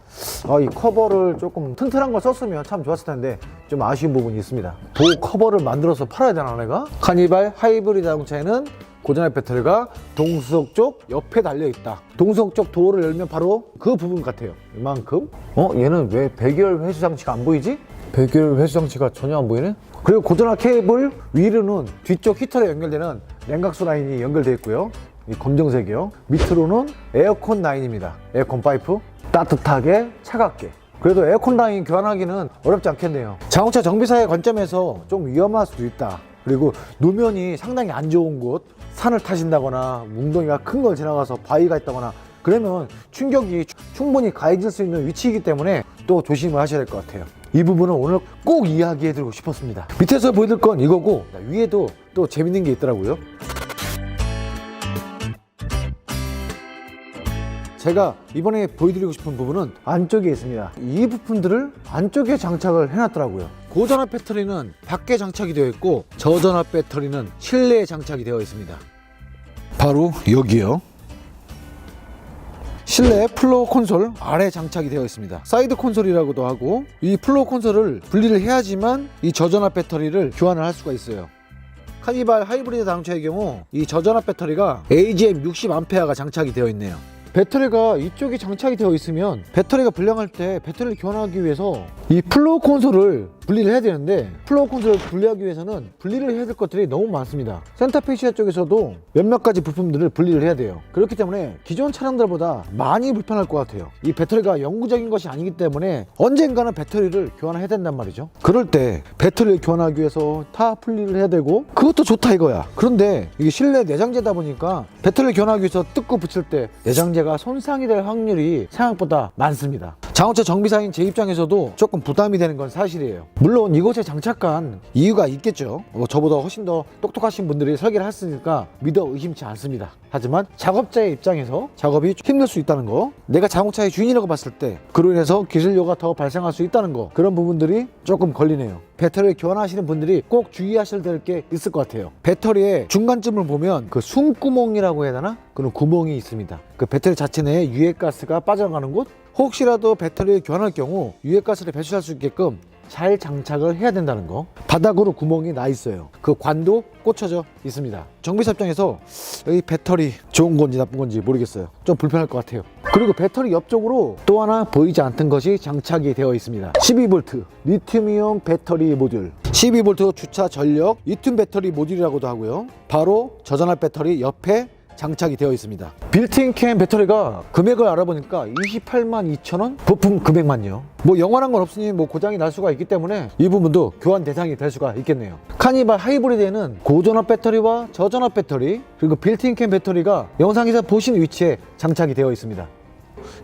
이 커버를 조금 튼튼한 걸 썼으면 참 좋았을 텐데 좀 아쉬운 부분이 있습니다. 보호 커버를 만들어서 팔아야 되나 내가? 카니발 하이브리드 자동차에는 고전압 배터리가 동수석 쪽 옆에 달려있다. 동수석 쪽 도어를 열면 바로 그 부분 같아요. 이만큼. 얘는 왜 배기열 회수 장치가 안 보이지? 배기열 회수 장치가 전혀 안 보이네? 그리고 고전압 케이블 위로는 뒤쪽 히터에 연결되는 냉각수 라인이 연결되어 있고요. 이 검정색이요. 밑으로는 에어컨 라인입니다. 에어컨 파이프. 따뜻하게 차갑게. 그래도 에어컨 라인 교환하기는 어렵지 않겠네요. 자동차 정비사의 관점에서 좀 위험할 수도 있다. 그리고 노면이 상당히 안 좋은 곳, 산을 타신다거나 웅덩이가 큰 걸 지나가서 바위가 있다거나 그러면 충격이 충분히 가해질 수 있는 위치이기 때문에 또 조심을 하셔야 될 것 같아요. 이 부분은 오늘 꼭 이야기해드리고 싶었습니다. 밑에서 보여드릴 건 이거고 위에도 또 재밌는 게 있더라고요. 제가 이번에 보여드리고 싶은 부분은 안쪽에 있습니다. 이 부품들을 안쪽에 장착을 해놨더라고요. 고전압 배터리는 밖에 장착이 되어 있고 저전압 배터리는 실내에 장착이 되어 있습니다. 바로 여기요. 실내 플로어 콘솔 아래 장착이 되어 있습니다. 사이드 콘솔이라고도 하고 이 플로어 콘솔을 분리를 해야지만 이 저전압 배터리를 교환을 할 수가 있어요. 카니발 하이브리드 자동차의 경우 이 저전압 배터리가 AGM 60A가 장착이 되어 있네요. 배터리가 이쪽에 장착이 되어 있으면 배터리가 불량할 때 배터리를 교환하기 위해서 이 플로어 콘솔을 분리를 해야 되는데 플로어 콘솔을 분리하기 위해서는 분리를 해야 될 것들이 너무 많습니다. 센터페시아 쪽에서도 몇몇 가지 부품들을 분리를 해야 돼요. 그렇기 때문에 기존 차량들보다 많이 불편할 것 같아요. 이 배터리가 영구적인 것이 아니기 때문에 언젠가는 배터리를 교환해야 된단 말이죠. 그럴 때 배터리를 교환하기 위해서 다 분리를 해야 되고 그것도 좋다 이거야. 그런데 이게 실내 내장재다 보니까 배터리를 교환하기 위해서 뜯고 붙일 때 내장재가 손상이 될 확률이 생각보다 많습니다. 자동차 정비사인 제 입장에서도 조금 부담이 되는 건 사실이에요. 물론 이곳에 장착한 이유가 있겠죠. 저보다 훨씬 더 똑똑하신 분들이 설계를 했으니까 믿어 의심치 않습니다. 하지만 작업자의 입장에서 작업이 힘들 수 있다는 거, 내가 자동차의 주인이라고 봤을 때 그로 인해서 기술료가 더 발생할 수 있다는 거, 그런 부분들이 조금 걸리네요. 배터리를 교환하시는 분들이 꼭 주의하셔야 될 게 있을 것 같아요. 배터리의 중간쯤을 보면 그 숨구멍이라고 해야 되나? 그런 구멍이 있습니다. 그 배터리 자체 내에 유해가스가 빠져나가는 곳, 혹시라도 배터리를 교환할 경우 유해가스를 배출할 수 있게끔 잘 장착을 해야 된다는 거. 바닥으로 구멍이 나 있어요. 그 관도 꽂혀져 있습니다. 정비사 입장에서 이 배터리 좋은 건지 나쁜 건지 모르겠어요. 좀 불편할 것 같아요. 그리고 배터리 옆쪽으로 또 하나 보이지 않던 것이 장착이 되어 있습니다. 12V 리튬이온 배터리 모듈, 12V 주차 전력 리튬 배터리 모듈이라고도 하고요. 바로 저전압 배터리 옆에 장착이 되어 있습니다. 빌트인 캠 배터리가 금액을 알아보니까 282,000원? 부품 금액만요. 뭐 영원한 건 없으니 뭐 고장이 날 수가 있기 때문에 이 부분도 교환 대상이 될 수가 있겠네요. 카니발 하이브리드에는 고전압 배터리와 저전압 배터리 그리고 빌트인 캠 배터리가 영상에서 보신 위치에 장착이 되어 있습니다.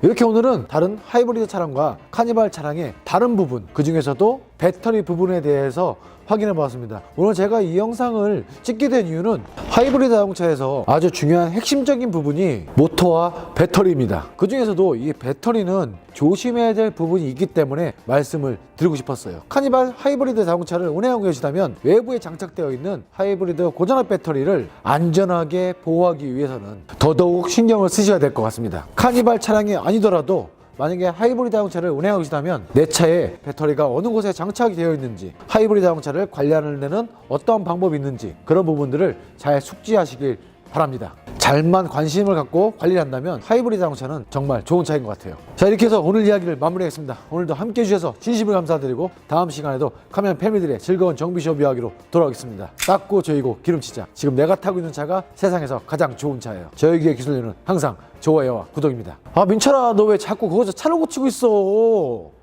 이렇게 오늘은 다른 하이브리드 차량과 카니발 차량의 다른 부분, 그 중에서도 배터리 부분에 대해서 확인해 보았습니다. 오늘 제가 이 영상을 찍게 된 이유는 하이브리드 자동차에서 아주 중요한 핵심적인 부분이 모터와 배터리입니다. 그 중에서도 이 배터리는 조심해야 될 부분이 있기 때문에 말씀을 드리고 싶었어요. 카니발 하이브리드 자동차를 운행하고 계시다면 외부에 장착되어 있는 하이브리드 고전압 배터리를 안전하게 보호하기 위해서는 더더욱 신경을 쓰셔야 될 것 같습니다. 카니발 차량이 아니더라도 만약에 하이브리드 자동차를 운행하고 계시다면 내 차에 배터리가 어느 곳에 장착이 되어 있는지, 하이브리드 자동차를 관리하는 데는 어떤 방법이 있는지, 그런 부분들을 잘 숙지하시길 바랍니다. 잘만 관심을 갖고 관리를 한다면 하이브리드 자동차는 정말 좋은 차인 것 같아요. 자, 이렇게 해서 오늘 이야기를 마무리하겠습니다. 오늘도 함께 해주셔서 진심으로 감사드리고 다음 시간에도 카멘 패밀리들의 즐거운 정비숍 이야기로 돌아오겠습니다. 닦고 조이고 기름치자. 지금 내가 타고 있는 차가 세상에서 가장 좋은 차예요. 저에게 기술료는 항상 좋아요와 구독입니다. 아, 민철아, 너 왜 자꾸 거기서 차를 고치고 있어?